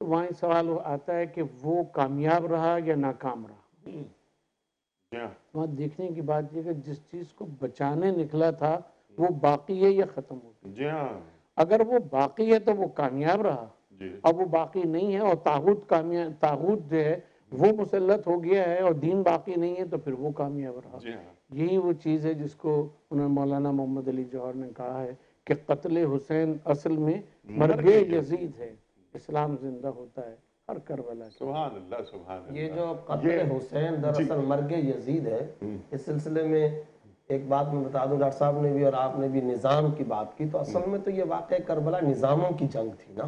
تو وہاں سوال آتا ہے کہ وہ کامیاب رہا یا ناکام رہا. وہاں دیکھنے کی بات یہ کہ جس چیز کو بچانے نکلا تھا وہ باقی ہے یا ختم ہو گئی. اگر وہ باقی ہے تو وہ کامیاب رہا، اب وہ باقی نہیں ہے، اور طاغوت جو ہے وہ مسلط ہو گیا ہے اور دین باقی نہیں ہے، تو پھر وہ کامیاب رہا۔ یہی وہ چیز ہے جس کو انہوں نے مولانا محمد علی جوہر نے کہا ہے کہ قتل حسین اصل میں مرگ یزید ہے، اسلام زندہ ہوتا ہے ہر کربلا۔ سبحان اللہ، سبحان اللہ۔ یہ جو قتل حسین دراصل مرگ یزید ہے، اس سلسلے میں ایک بات میں بتا دوں، ڈاکٹر صاحب نے بھی اور آپ نے بھی نظام کی بات کی، تو اصل میں تو یہ واقعہ کربلا نظاموں کی جنگ تھی نا،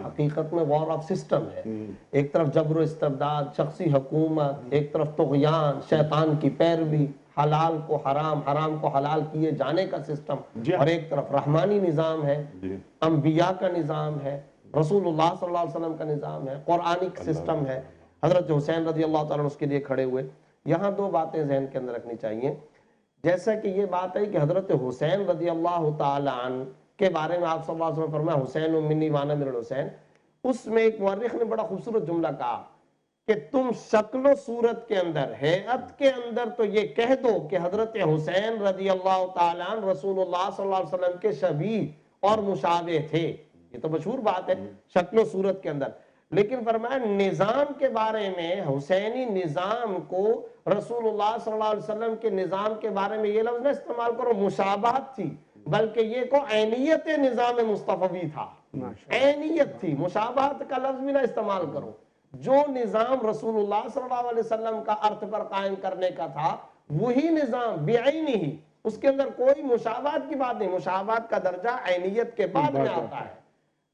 حقیقت میں وار آف سسٹم ہے۔ ایک طرف جبر و استبداد، شخصی حکومت، ایک طرف طغیان، شیطان کی پیروی، حلال کو حرام، حرام کو حلال کیے جانے کا سسٹم، اور ایک طرف رحمانی نظام ہے، انبیاء کا نظام ہے، رسول اللہ صلی اللہ علیہ وسلم کا نظام ہے، قرآنک سسٹم ہے۔ حضرت حسین رضی اللہ تعالیٰ عنہ اس کے لیے کھڑے ہوئے۔ یہاں دو باتیں ذہن کے اندر رکھنی چاہیے، جیسا کہ یہ بات ہے کہ حضرت حسین رضی اللہ تعالیٰ عنہ کے بارے میں آپ صلی اللہ علیہ وسلم فرمایا حسین منی وانا من الحسین، اس میں ایک مورخ نے بڑا خوبصورت جملہ کہا کہ تم شکل و صورت کے اندر، ہیئت کے اندر تو یہ کہہ دو کہ حضرت حسین رضی اللہ تعالیٰ عنہ رسول اللہ صلی اللہ علیہ وسلم کے شبیہ اور مشابہ تھے، یہ تو مشہور بات ہے شکل و صورت کے اندر، لیکن فرمایا نظام کے بارے میں، حسینی نظام کو رسول اللہ صلی اللہ علیہ وسلم کے نظام کے بارے میں یہ لفظ نہ استعمال کرو مشابہت تھی، بلکہ یہ کو عینیت نظام مصطفی تھا، عینیت تھی، مشابہت کا لفظ بھی نہ استعمال کرو۔ جو نظام رسول اللہ صلی اللہ علیہ وسلم کا ارتھ پر قائم کرنے کا تھا، وہی نظام بعینہ، اس کے اندر کوئی مشابہت کی بات نہیں، مشابہت کا درجہ عینیت کے بعد میں آتا ہے۔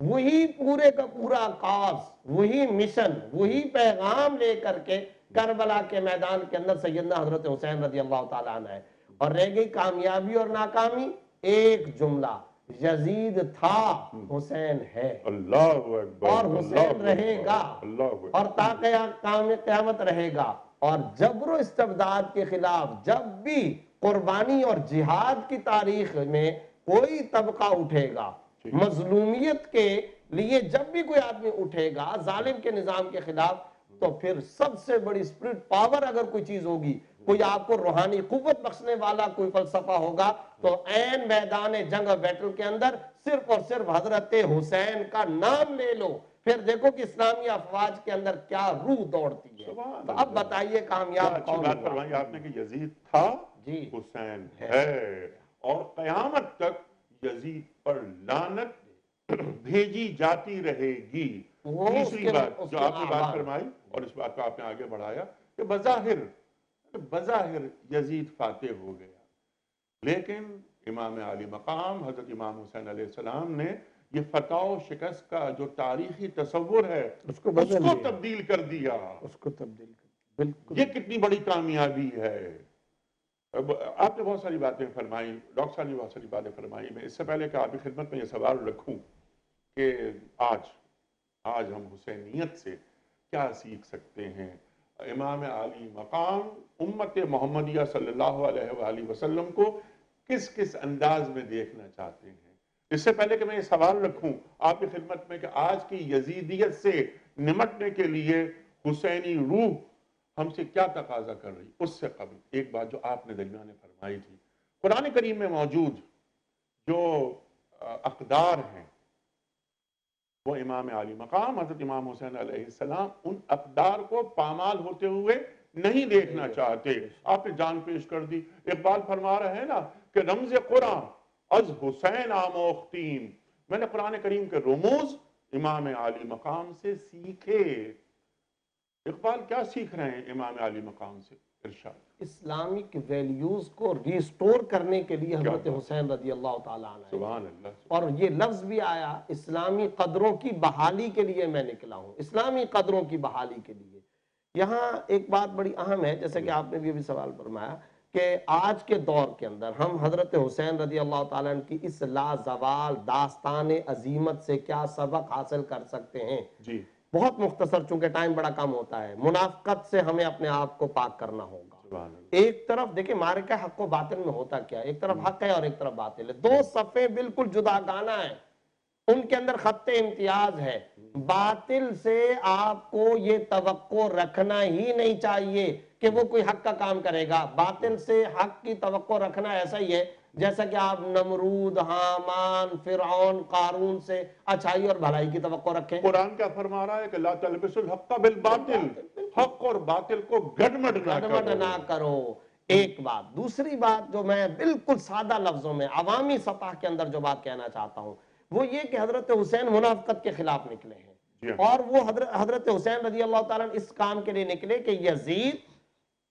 وہی پورے کا پورا کاز، وہی مشن، وہی پیغام لے کر کے کربلا کے میدان کے اندر سیدنا حضرت حسین رضی اللہ تعالیٰ عنہ ہے، اور رہ گئی کامیابی اور ناکامی، ایک جملہ، یزید تھا، حسین ہے، اللہ اکبر، اور حسین رہے گا، اور تا قیامت رہے گا۔ اور جبر و استبداد کے خلاف جب بھی قربانی اور جہاد کی تاریخ میں کوئی طبقہ اٹھے گا، مظلومیت کے لیے جب بھی کوئی آدمی اٹھے گا ظالم کے نظام کے خلاف، تو پھر سب سے بڑی اسپرٹ پاور اگر کوئی چیز ہوگی، کوئی آپ کو روحانی قوت بخشنے والا کوئی فلسفہ ہوگا، تو عین میدان جنگ اور بیٹل کے اندر صرف اور صرف حضرت حسین کا نام لے لو، پھر دیکھو کہ اسلامی افواج کے اندر کیا روح دوڑتی ہے۔ تو اب بتائیے کامیاب کون بات فرمائی آپ نے کہ یزید تھا، حسین ہے، اور قیامت تک یزید پر لعنت بھیجی جاتی رہے گی۔ تیسری بات جو آپ نے بات فرمائی، اور اس بات کو آپ نے آگے بڑھایا کہ بظاہر یزید فاتح ہو گیا، لیکن امام علی مقام حضرت امام حسین علیہ السلام نے یہ فتح و شکست کا جو تاریخی تصور ہے اس کو تبدیل کر دیا، بالکل۔ یہ کتنی بڑی کامیابی ہے۔ آپ نے بہت ساری باتیں فرمائی، ڈاکٹر صاحب نے بہت ساری باتیں فرمائی۔ میں اس سے پہلے کہ آپ کی خدمت میں یہ سوال رکھوں کہ آج ہم حسینیت سے کیا سیکھ سکتے ہیں؟ امام علی مقام امت محمدیہ صلی اللہ علیہ وآلہ وسلم کو کس کس انداز میں دیکھنا چاہتے ہیں؟ اس سے پہلے کہ میں یہ سوال رکھوں آپ کی خدمت میں کہ آج کی یزیدیت سے نمٹنے کے لیے حسینی روح ہم سے کیا تقاضا کر رہی، اس سے قبل ایک بات جو آپ نے درمیان فرمائی تھی، قرآن کریم میں موجود جو اقدار ہیں وہ امام علی مقام حضرت امام حسین علیہ السلام ان اقدار کو پامال ہوتے ہوئے نہیں دیکھنا چاہتے۔ آپ نے جان پیش کر دی۔ اقبال فرما رہے ہیں نا کہ رمز قرآن از حسین آموختیم، میں نے قرآن کریم کے رموز امام علی مقام سے سیکھے۔ اقبال کیا سیکھ رہے ہیں امام علی مقام سے؟ ارشاد اسلامک ویلیوز کو ریسٹور کرنے کے لیے حضرت حسین رضی اللہ تعالیٰ عنہ، سبحان اللہ، اور یہ لفظ بھی آیا اسلامی قدروں کی بحالی کے لیے میں نکلا ہوں، اسلامی قدروں کی بحالی کے لیے۔ یہاں ایک بات بڑی اہم ہے، جیسے کہ آپ نے بھی ابھی سوال فرمایا کہ آج کے دور کے اندر ہم حضرت حسین رضی اللہ تعالیٰ عنہ کی اس لازوال داستان عظیمت سے کیا سبق حاصل کر سکتے ہیں؟ جی بہت مختصر، چونکہ ٹائم بڑا کم ہوتا ہے۔ منافقت سے ہمیں اپنے آپ کو پاک کرنا ہوگا۔ ایک طرف دیکھیں معرکہ حق و باطل میں ہوتا کیا ہے، ایک طرف حق ہے اور ایک طرف باطل ہے، دو صفیں بالکل جداگانہ ہیں، ان کے اندر خط امتیاز ہے۔ باطل سے آپ کو یہ توقع رکھنا ہی نہیں چاہیے کہ وہ کوئی حق کا کام کرے گا۔ باطل سے حق کی توقع رکھنا ایسا ہی ہے جیسا کہ آپ نمرود، حامان، فرعون، قارون سے اچھائی اور بھلائی کی توقع رکھیں. قرآن کیا فرما رہا ہے کہ لا تلبسوا الحق بالباطل، حق اور باطل کو گڈمڈ نہ کرو. ایک بات. دوسری بات جو میں بالکل سادہ لفظوں میں عوامی سطح کے اندر جو بات کہنا چاہتا ہوں وہ یہ کہ حضرت حسین منافقت کے خلاف نکلے ہیں، اور وہ حضرت حسین رضی اللہ تعالیٰ اس کام کے لیے نکلے کہ یزید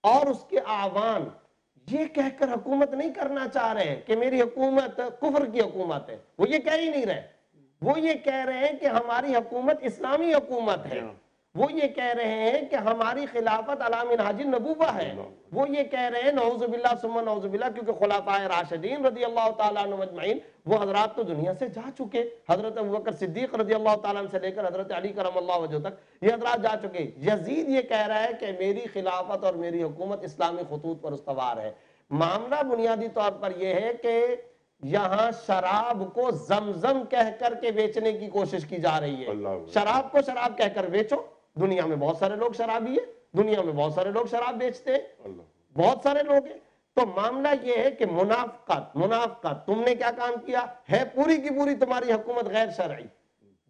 اور اس کے اعوان یہ کہہ کر حکومت نہیں کرنا چاہ رہے کہ میری حکومت کفر کی حکومت ہے، وہ یہ کہہ ہی نہیں رہے. وہ یہ کہہ رہے ہیں کہ ہماری حکومت اسلامی حکومت ہے. وہ یہ کہہ رہے ہیں کہ ہماری خلافت علی منہاج النبوہ ہے. وہ یہ کہہ رہے ہیں نعوذ باللہ ثم نعوذ باللہ، کیونکہ خلفائے راشدین رضی اللہ تعالیٰ عنہ اجمعین وہ حضرات تو دنیا سے جا چکے. حضرت ابوبکر صدیق رضی اللہ تعالیٰ عنہ سے لے کر حضرت علی کرم اللہ وجہ تک یہ حضرات جا چکے. یزید یہ کہہ رہا ہے کہ میری خلافت اور میری حکومت اسلامی خطوط پر استوار ہے. معاملہ بنیادی طور پر یہ ہے کہ یہاں شراب کو زمزم کہہ کر کے بیچنے کی کوشش کی جا رہی ہے. شراب کو شراب کہہ کر بیچو. دنیا میں بہت سارے لوگ شرابی ہیں، دنیا میں بہت سارے لوگ شراب بیچتے ہیں، بہت سارے لوگ ہیں. تو معاملہ یہ ہے کہ منافقت تم نے کیا کام کیا ہے؟ پوری کی پوری تمہاری حکومت غیر شرعی،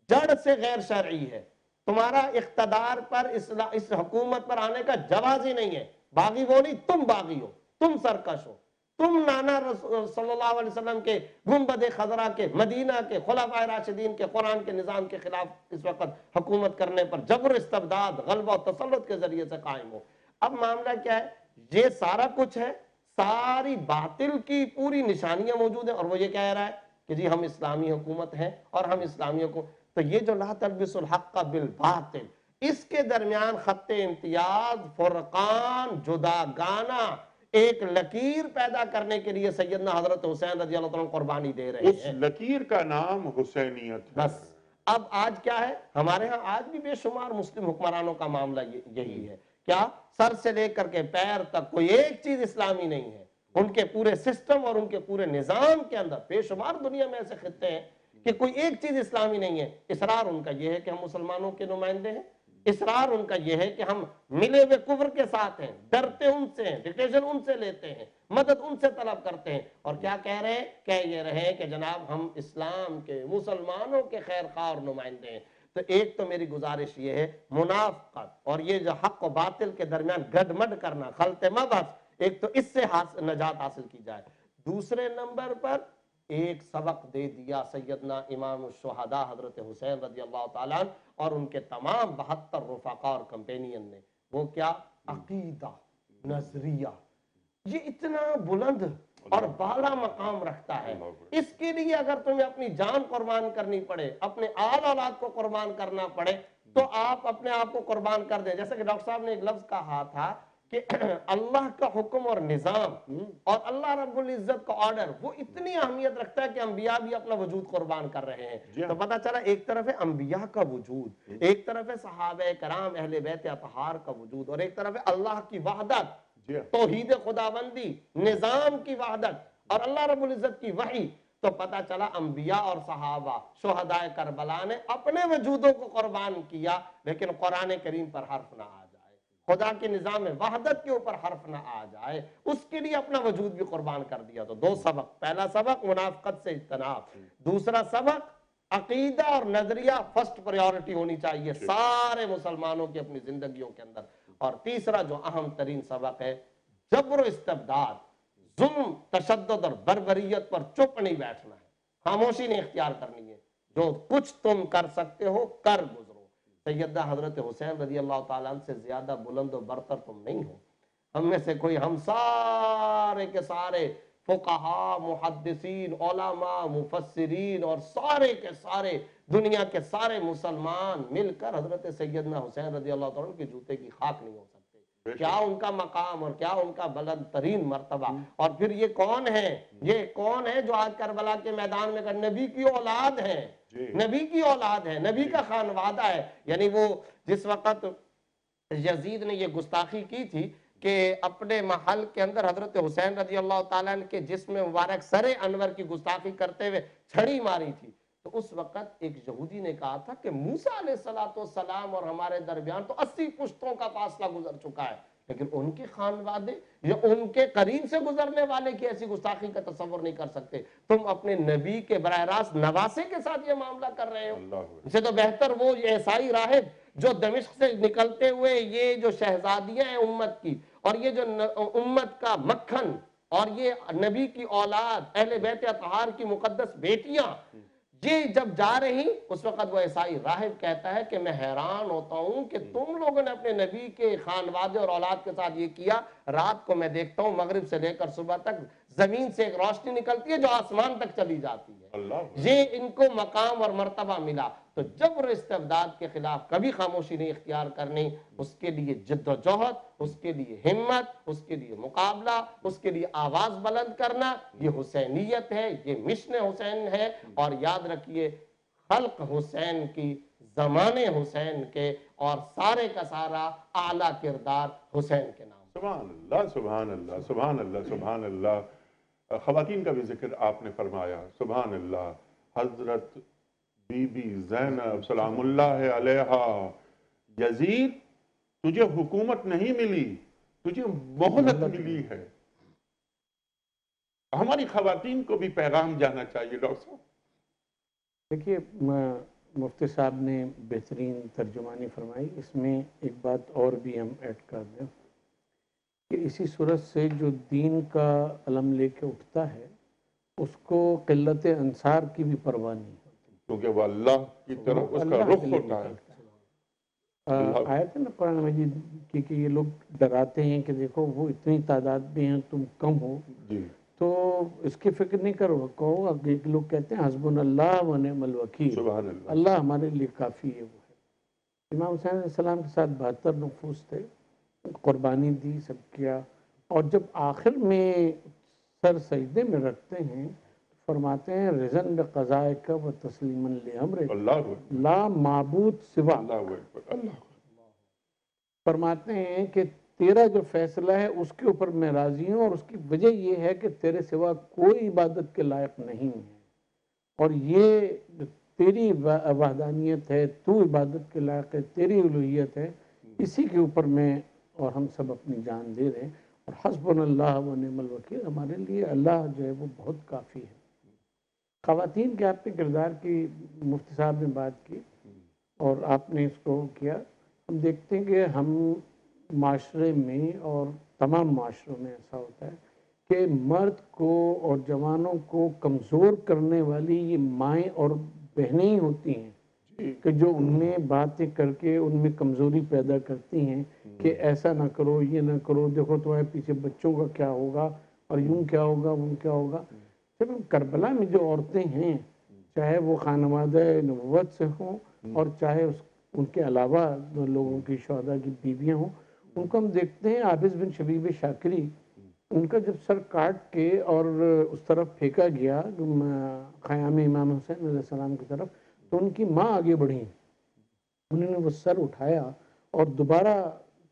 جڑ سے غیر شرعی ہے. تمہارا اقتدار پر اس حکومت پر آنے کا جواز ہی نہیں ہے. باغی وہ نہیں، تم باغی ہو، تم سرکش ہو. تم نانا صلی اللہ علیہ وسلم کے گنبد خضرا کے، مدینہ کے، خلفائے راشدین کے، قرآن کے نظام کے خلاف اس وقت حکومت کرنے پر جبر، استبداد، غلبہ و تسلط کے ذریعے سے قائم ہو. اب معاملہ کیا ہے؟ یہ سارا کچھ ہے، ساری باطل کی پوری نشانیاں موجود ہیں، اور وہ یہ کہہ رہا ہے کہ جی ہم اسلامی حکومت ہیں اور ہم اسلامی حکومت. تو یہ جو لا تلبسوا الحق بالباطل، اس کے درمیان خط امتیاز، فرقان، جداگانہ ایک لکیر پیدا کرنے کے لیے سیدنا حضرت حسین رضی اللہ عنہ قربانی دے رہے ہیں. اس لکیر کا نام حسینیت ہے. بس اب آج کیا ہے ہمارے ہاں؟ آج بھی بے شمار مسلم حکمرانوں کا معاملہ یہی ہے. کیا سر سے لے کر کے پیر تک کوئی ایک چیز اسلامی نہیں ہے. ان کے پورے سسٹم اور ان کے پورے نظام کے اندر بے شمار دنیا میں ایسے خطے ہیں کہ کوئی ایک چیز اسلامی نہیں ہے. اصرار ان کا یہ ہے کہ ہم مسلمانوں کے نمائندے ہیں، اصرار ان کا یہ ہے کہ ہم ملے ہوئے کفر کے ساتھ ہیں، ڈرتے ان سے ہیں، ڈکٹیشن ان سے لیتے ہیں، مدد ان سے طلب کرتے ہیں. اور کیا کہہ رہے ہیں؟ کہہ یہ رہے ہیں کہ جناب ہم اسلام کے، مسلمانوں کے خیر خواہ اور نمائندے ہیں. تو ایک تو میری گزارش یہ ہے، منافقت اور یہ جو حق و باطل کے درمیان گڈمڈ کرنا، خلط مبحث، ایک تو اس سے نجات حاصل کی جائے. دوسرے نمبر پر ایک سبق دے دیا سیدنا امام الشہداء حضرت حسین رضی اللہ تعالیٰ عنہ اور ان کے تمام 72 رفقا اور کمپینین نے. وہ کیا؟ عقیدہ، نظریہ. یہ اتنا بلند اور بالا مقام رکھتا ہے. اس کے لیے اگر تمہیں اپنی جان قربان کرنی پڑے، اپنے آل اولاد کو قربان کرنا پڑے، تو آپ اپنے آپ کو قربان کر دیں. جیسے کہ ڈاکٹر صاحب نے ایک لفظ کہا تھا کہ اللہ کا حکم اور نظام اور اللہ رب العزت کا آرڈر وہ اتنی اہمیت رکھتا ہے کہ انبیاء بھی اپنا وجود قربان کر رہے ہیں. تو پتہ چلا ایک طرف ہے انبیاء کا وجود، ایک طرف ہے صحابہ کرام اہل بیت اطہار کا وجود، اور ایک طرف ہے اللہ کی وحدت، توحید خداوندی، نظام کی وحدت اور اللہ رب العزت کی وحی. تو پتہ چلا انبیاء اور صحابہ شہداء کربلا نے اپنے وجودوں کو قربان کیا، لیکن قرآن کریم پر حرف نہ آ جائے، خدا کے نظام وحدت کے اوپر حرف نہ آ جائے، اس کے لیے اپنا وجود بھی قربان کر دیا. تو دو سبق، پہلا سبق منافقت سے اجتناب، دوسرا سبق عقیدہ اور نظریہ فرسٹ پریورٹی ہونی چاہیے سارے مسلمانوں کی اپنی زندگیوں کے اندر. اور تیسرا جو اہم ترین سبق ہے، جبر و استبداد، ظلم، تشدد اور بربریت پر چپ نہیں بیٹھنا ہے، خاموشی نہیں اختیار کرنی ہے. جو کچھ تم کر سکتے ہو کر گزرو. سیدہ حضرت حسین رضی اللہ تعالیٰ عنہ سے زیادہ بلند و برتر تم نہیں ہو. ہم میں سے کوئی، ہم سارے کے سارے فقہاء، محدثین، علماء، مفسرین اور سارے کے سارے دنیا کے سارے مسلمان مل کر حضرت سیدنا حسین رضی اللہ تعالیٰ عنہ کے جوتے کی خاک نہیں ہو سکتے. کیا ان کا مقام اور کیا ان کا بلند ترین مرتبہ. اور پھر یہ کون ہے جو آج کربلا کے میدان میں کر نبی کی اولاد ہے، نبی کی اولاد ہے، نبی کا خانوادہ ہے. یعنی وہ جس وقت یزید نے یہ گستاخی کی تھی کہ اپنے محل کے اندر حضرت حسین رضی اللہ تعالیٰ عنہ کے جسم مبارک سر انور کی گستاخی کرتے ہوئے چھڑی ماری تھی، تو اس وقت ایک یہودی نے کہا تھا کہ موسیٰ علیہ السلام اور ہمارے درمیان تو 80 پشتوں کا فاصلہ گزر چکا ہے، لیکن ان کے خانوادے یا ان کے قریب سے گزرنے والے کی ایسی گستاخی کا تصور نہیں کر سکتے. تم اپنے نبی کے براہ راست نواسے کے ساتھ یہ معاملہ کر رہے ہو. اس سے تو بہتر وہ عیسائی راہب جو دمشق سے نکلتے ہوئے یہ جو شہزادیاں ہیں امت کی، اور یہ جو امت کا مکھن، اور یہ نبی کی اولاد، اہل بیت اطہار کی مقدس بیٹیاں، یہ جب جا رہی، اس وقت وہ عیسائی راہب کہتا ہے کہ میں حیران ہوتا ہوں کہ تم لوگوں نے اپنے نبی کے خانوادے اور اولاد کے ساتھ یہ کیا. رات کو میں دیکھتا ہوں مغرب سے لے کر صبح تک زمین سے ایک روشنی نکلتی ہے جو آسمان تک چلی جاتی ہے. یہ ان کو مقام اور مرتبہ ملا. تو جبر استبداد کے خلاف کبھی خاموشی نہیں اختیار کرنی. اس کے لیے جد و جہد، اس کے لیے ہمت، اس کے لیے مقابلہ، اس کے لیے آواز بلند کرنا، یہ حسینیت ہے، یہ مشن حسین ہے. اور یاد رکھیے خلق حسین کی، زمانے حسین کے، اور سارے کا سارا اعلیٰ کردار حسین کے نام. سبحان اللہ، سبحان اللہ، سبحان اللہ، سبحان اللہ. خواتین کا بھی ذکر آپ نے فرمایا. سبحان اللہ. حضرت بی بی زینب سلام اللہ علیہا، یزید تجھے حکومت نہیں ملی، تجھے مہلت ملی ہے. ہماری خواتین کو بھی پیغام جانا چاہیے ڈاکٹر صاحب. دیکھیے مفتی صاحب نے بہترین ترجمانی فرمائی. اس میں ایک بات اور بھی ہم ایڈ کر دیں کہ اسی صورت سے جو دین کا علم لے کے اٹھتا ہے اس کو قلت انصار کی بھی پرواہ نہیں ہوتی، کیونکہ وہ اللہ کی طرف اس کا رخ ہوتا ہے. آیت ہے نا قرآن مجید کی کہ یہ لوگ ڈراتے ہیں کہ دیکھو وہ اتنی تعداد میں ہیں تم کم ہو، تو اس کی فکر نہیں کرو. کہو ایک لوگ کہتے ہیں حسبنا اللہ و نعم الوکیل، اللہ ہمارے لیے کافی ہے. وہ ہے امام حسین علیہ السلام کے ساتھ 72 نفوس تھے، قربانی دی، سب کیا. اور جب آخر میں سر سجدے میں رکھتے ہیں فرماتے ہیں رضن بقضائک و تسلیما لامرک لا معبود سوا. فرماتے ہیں کہ تیرا جو فیصلہ ہے اس کے اوپر میں راضی ہوں، اور اس کی وجہ یہ ہے کہ تیرے سوا کوئی عبادت کے لائق نہیں ہے، اور یہ تیری وحدانیت ہے، تو عبادت کے لائق ہے، تیری الوہیت ہے، اسی کے اوپر میں اور ہم سب اپنی جان دے رہے ہیں. اور حسبنا اللہ و نعم الوکیل، ہمارے لیے اللہ جو ہے وہ بہت کافی ہے. خواتین کے آپ کے کردار کی مفتی صاحب نے بات کی اور آپ نے اس کو کیا. ہم دیکھتے ہیں کہ ہم معاشرے میں اور تمام معاشروں میں ایسا ہوتا ہے کہ مرد کو اور جوانوں کو کمزور کرنے والی یہ مائیں اور بہنیں ہی ہوتی ہیں کہ جو ان میں باتیں کر کے ان میں کمزوری پیدا کرتی ہیں کہ ایسا نہ کرو، یہ نہ کرو، دیکھو تمہارے پیچھے بچوں کا کیا ہوگا، اور یوں کیا ہوگا، وہ کیا ہوگا. جب ہم کربلا میں جو عورتیں ہیں، چاہے وہ خانوادہ نبوت سے ہوں اور چاہے ان کے علاوہ لوگوں کی شہداء کی بیویاں ہوں، ان کو ہم دیکھتے ہیں. عابس بن شبیب شاکری، ان کا جب سر کاٹ کے اور اس طرف پھینکا گیا خیام امام حسین علیہ السلام کی طرف، تو ان کی ماں آگے بڑھی، انہوں نے وہ سر اٹھایا اور دوبارہ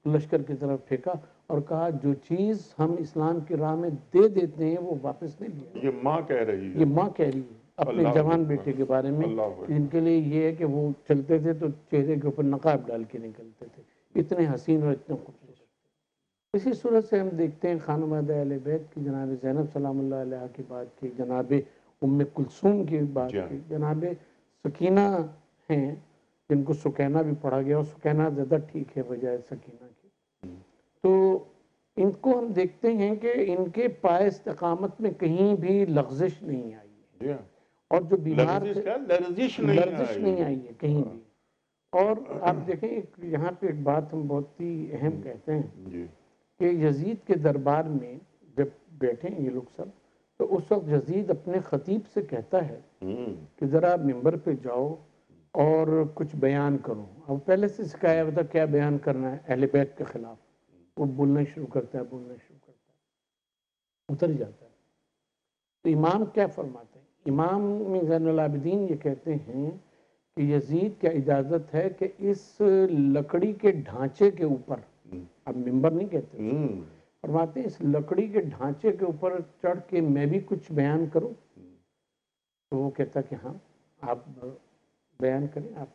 لشکر کی طرف پھینکا اور کہا جو چیز ہم اسلام کی راہ میں دے دیتے ہیں وہ واپس نہیں لیا. یہ ماں کہہ رہی ہے، یہ ماں کہہ رہی ہے اپنے جوان بیٹے کے بارے میں، جن کے لیے یہ ہے کہ وہ چلتے تھے تو چہرے کے اوپر نقاب ڈال کے نکلتے تھے، اتنے حسین اور اتنے خوبصورت. اسی صورت سے ہم دیکھتے ہیں خانوادہ اہل بیت کی، جناب زینب سلام اللہ علیہ کی بات کی، جناب ام کلثوم کی بات کی، جناب سکینہ ہیں جن کو سکینہ بھی پڑھا گیا، اور سکینہ زیادہ ٹھیک ہے بجائے سکینہ کی. تو ان کو ہم دیکھتے ہیں کہ ان کے پائے استقامت میں کہیں بھی لغزش نہیں آئی ہے، اور جو بیمار لرزش نہیں آئی ہے کہیں بھی. اور آپ دیکھیں یہاں پہ ایک بات ہم بہت ہی اہم کہتے ہیں کہ یزید کے دربار میں جب بیٹھے یہ لوگ سب، تو اس وقت یزید اپنے خطیب سے کہتا ہے کہ ذرا ممبر پہ جاؤ اور کچھ بیان کرو. اب پہلے سے سکھایا ہوتا کیا بیان کرنا ہے اہل بیت کے خلاف. وہ بولنا شروع کرتا ہے، اتر جاتا ہے. تو امام کیا فرماتے ہیں؟ امام زین العابدین یہ کہتے ہیں کہ یزید کیا اجازت ہے کہ اس لکڑی کے ڈھانچے کے اوپر، اب ممبر نہیں کہتے، فرماتے ہیں اس لکڑی کے ڈھانچے کے اوپر چڑھ کے میں بھی کچھ بیان کروں؟ تو وہ کہتا کہ ہاں آپ بیان کریں، آپ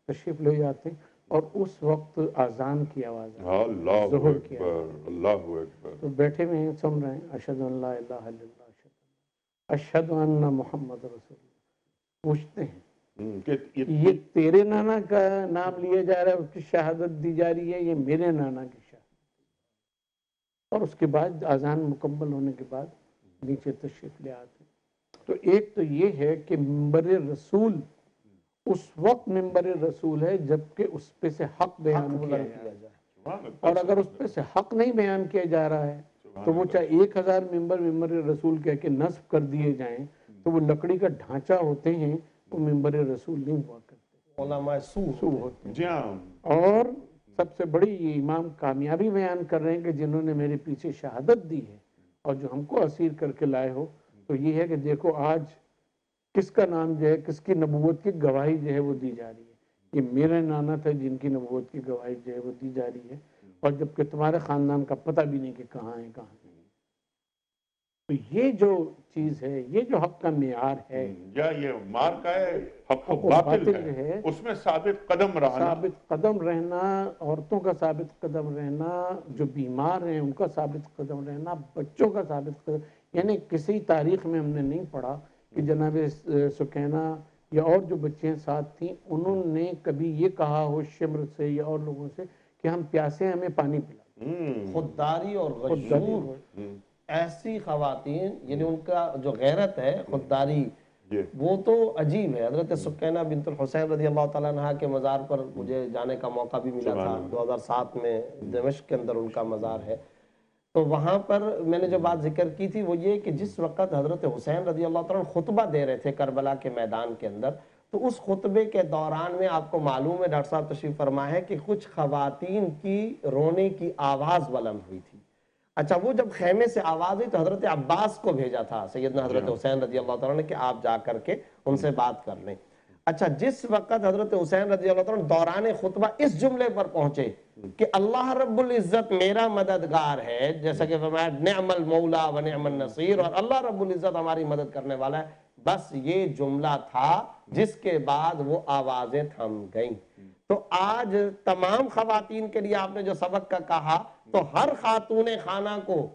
تشریف لے جاتے ہیں. اور اس وقت اذان کی آواز اللہ ظہر کی اکبر، اللہ اکبر، تو بیٹھے ہوئے ہیں سن رہے ہیں اشہد ان لا الہ الا اللہ اشہد ان محمد رسول اللہ، پوچھتے ہیں کہ یہ تیرے نانا کا نام لیا جا رہا ہے، اس کی شہادت دی جا رہی ہے، یہ میرے نانا کی شہادت، اور اس کے بعد اذان مکمل ہونے کے بعد نیچے تشریف لے آتے ہیں۔ تو ایک تو یہ ہے کہ منبر رسول اس وقت منبر رسول ہے جبکہ اس پہ سے حق بیان کیا جائے، اور اگر اس پہ سے حق نہیں بیان کیا جا رہا ہے تو وہ چاہے 1000 منبر رسول کہہ کے نصب کر دیے جائیں تو وہ لکڑی کا ڈھانچہ ہوتے ہیں، وہ منبر رسول نہیں ہوا کرتے، علماء سو ہوتے ہیں۔ جی ہاں، اور سب سے بڑی یہ امام کامیابی بیان کر رہے ہیں کہ جنہوں نے میرے پیچھے شہادت دی ہے اور جو ہم کو اسیر کر کے لائے ہو، تو یہ ہے کہ دیکھو آج کس کا نام جو ہے، کس کی نبوت کی گواہی جو ہے وہ دی جا رہی ہے، یہ میرے نانا تھے جن کی نبوت کی گواہی جو ہے وہ دی جا رہی ہے، اور جبکہ تمہارے خاندان کا پتہ بھی نہیں کہ کہاں ہے کہاں نہیں۔ تو یہ جو چیز ہے، یہ جو حق کا معیار ہے، یا یہ مارکا ہے حق و حق و باطل باطل جو ہے، ہے اس میں ثابت قدم رہنا، ثابت قدم رہنا، عورتوں کا ثابت قدم رہنا، جو بیمار ہیں ان کا ثابت قدم رہنا، بچوں کا ثابت قدم، یعنی کسی تاریخ میں ہم نے نہیں پڑھا کہ جناب سکینہ یا اور جو بچیاں ساتھ تھیں انہوں نے کبھی یہ کہا ہو شمر سے یا اور لوگوں سے کہ ہم پیاسے ہیں، ہمیں پانی پلا۔ خودداری اور غشور، ایسی خواتین، یعنی ان کا جو غیرت ہے، خودداری، وہ تو عجیب ہے۔ حضرت سکینہ بنت الحسین رضی اللہ تعالیٰ عنہ کے مزار پر مجھے جانے کا موقع بھی ملا تھا، 2007 میں دمشق کے اندر ان کا مزار ہے۔ تو وہاں پر میں نے جو بات ذکر کی تھی وہ یہ کہ جس وقت حضرت حسین رضی اللہ تعالیٰ عنہ خطبہ دے رہے تھے کربلا کے میدان کے اندر، تو اس خطبے کے دوران میں آپ کو معلوم ہے، ڈاکٹر صاحب تشریف فرما ہے، کہ کچھ خواتین کی رونے کی آواز بلند ہوئی تھی۔ اچھا، وہ جب خیمے سے آواز ہوئی تو حضرت عباس کو بھیجا تھا سیدنا حضرت حسین رضی اللہ تعالیٰ نے کہ آپ جا کر کے ان سے بات کر لیں۔ اچھا، جس وقت حضرت حسین رضی اللہ تعالیٰ دوران خطبہ اس جملے پر پہنچے کہ اللہ رب العزت میرا مددگار ہے، جیسا کہ فرمایا نعم المولا و نعم النصیر، اور اللہ رب العزت ہماری مدد کرنے والا ہے، بس یہ جملہ تھا جس کے بعد وہ آوازیں تھم گئیں۔ تو آج تمام خواتین کے لیے آپ نے جو سبق کا کہا، تو ہر خاتون خانہ کو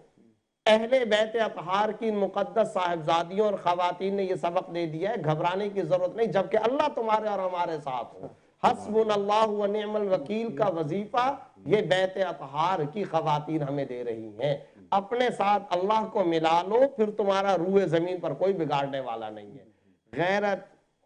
اہل بیت اطہار کی مقدس صاحبزادیوں اور خواتین نے یہ سبق دے دیا ہے، گھبرانے کی ضرورت نہیں، جبکہ اللہ تمہارے اور ہمارے ساتھ ہو۔ حسبنا اللہ و نعم الوکیل کا وظیفہ یہ بیت اطہار کی خواتین ہمیں دے رہی ہیں۔ اپنے ساتھ اللہ کو ملا لو، پھر تمہارا روح زمین پر کوئی بگاڑنے والا نہیں ہے۔ غیرت،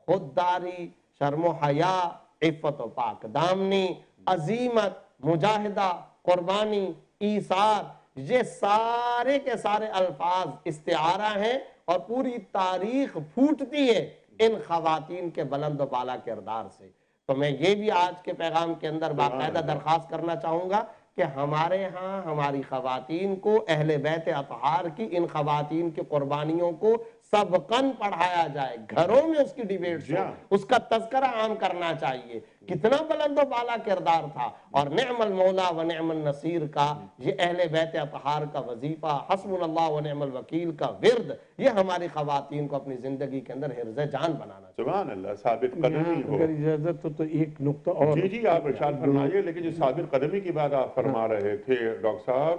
خودداری، شرم و حیا، عفت و پاک دامنی، عزیمت، مجاہدہ، قربانی، ایثار، یہ سارے کے سارے الفاظ استعارہ ہیں، اور پوری تاریخ پھوٹتی ہے ان خواتین کے بلند و بالا کردار سے۔ تو میں یہ بھی آج کے پیغام کے اندر باقاعدہ درخواست کرنا چاہوں گا کہ ہمارے ہاں ہماری خواتین کو اہل بیت اطہار کی ان خواتین کی قربانیوں کو سبقاً پڑھایا جائے، گھروں میں اس کی ڈیبیٹس ہو، اس کا تذکرہ عام کرنا چاہیے، کتنا بلند و بالا کردار تھا، اور نعم المولا و نعم النصیر کا یہ اہل بیت اطہار کا وظیفہ، حسبنا اللہ و نعم الوکیل کا ورد، یہ ہماری خواتین کو اپنی زندگی کے اندر حرز جان بنانا چاہیے۔ سبحان اللہ، ثابت قدمی ہو۔ اگر اجازت ہو تو ایک نقطہ اور، جی آپ ارشاد فرمائیے، لیکن جو ثابت قدمی کی بات آپ فرما رہے تھے ڈاکٹر صاحب،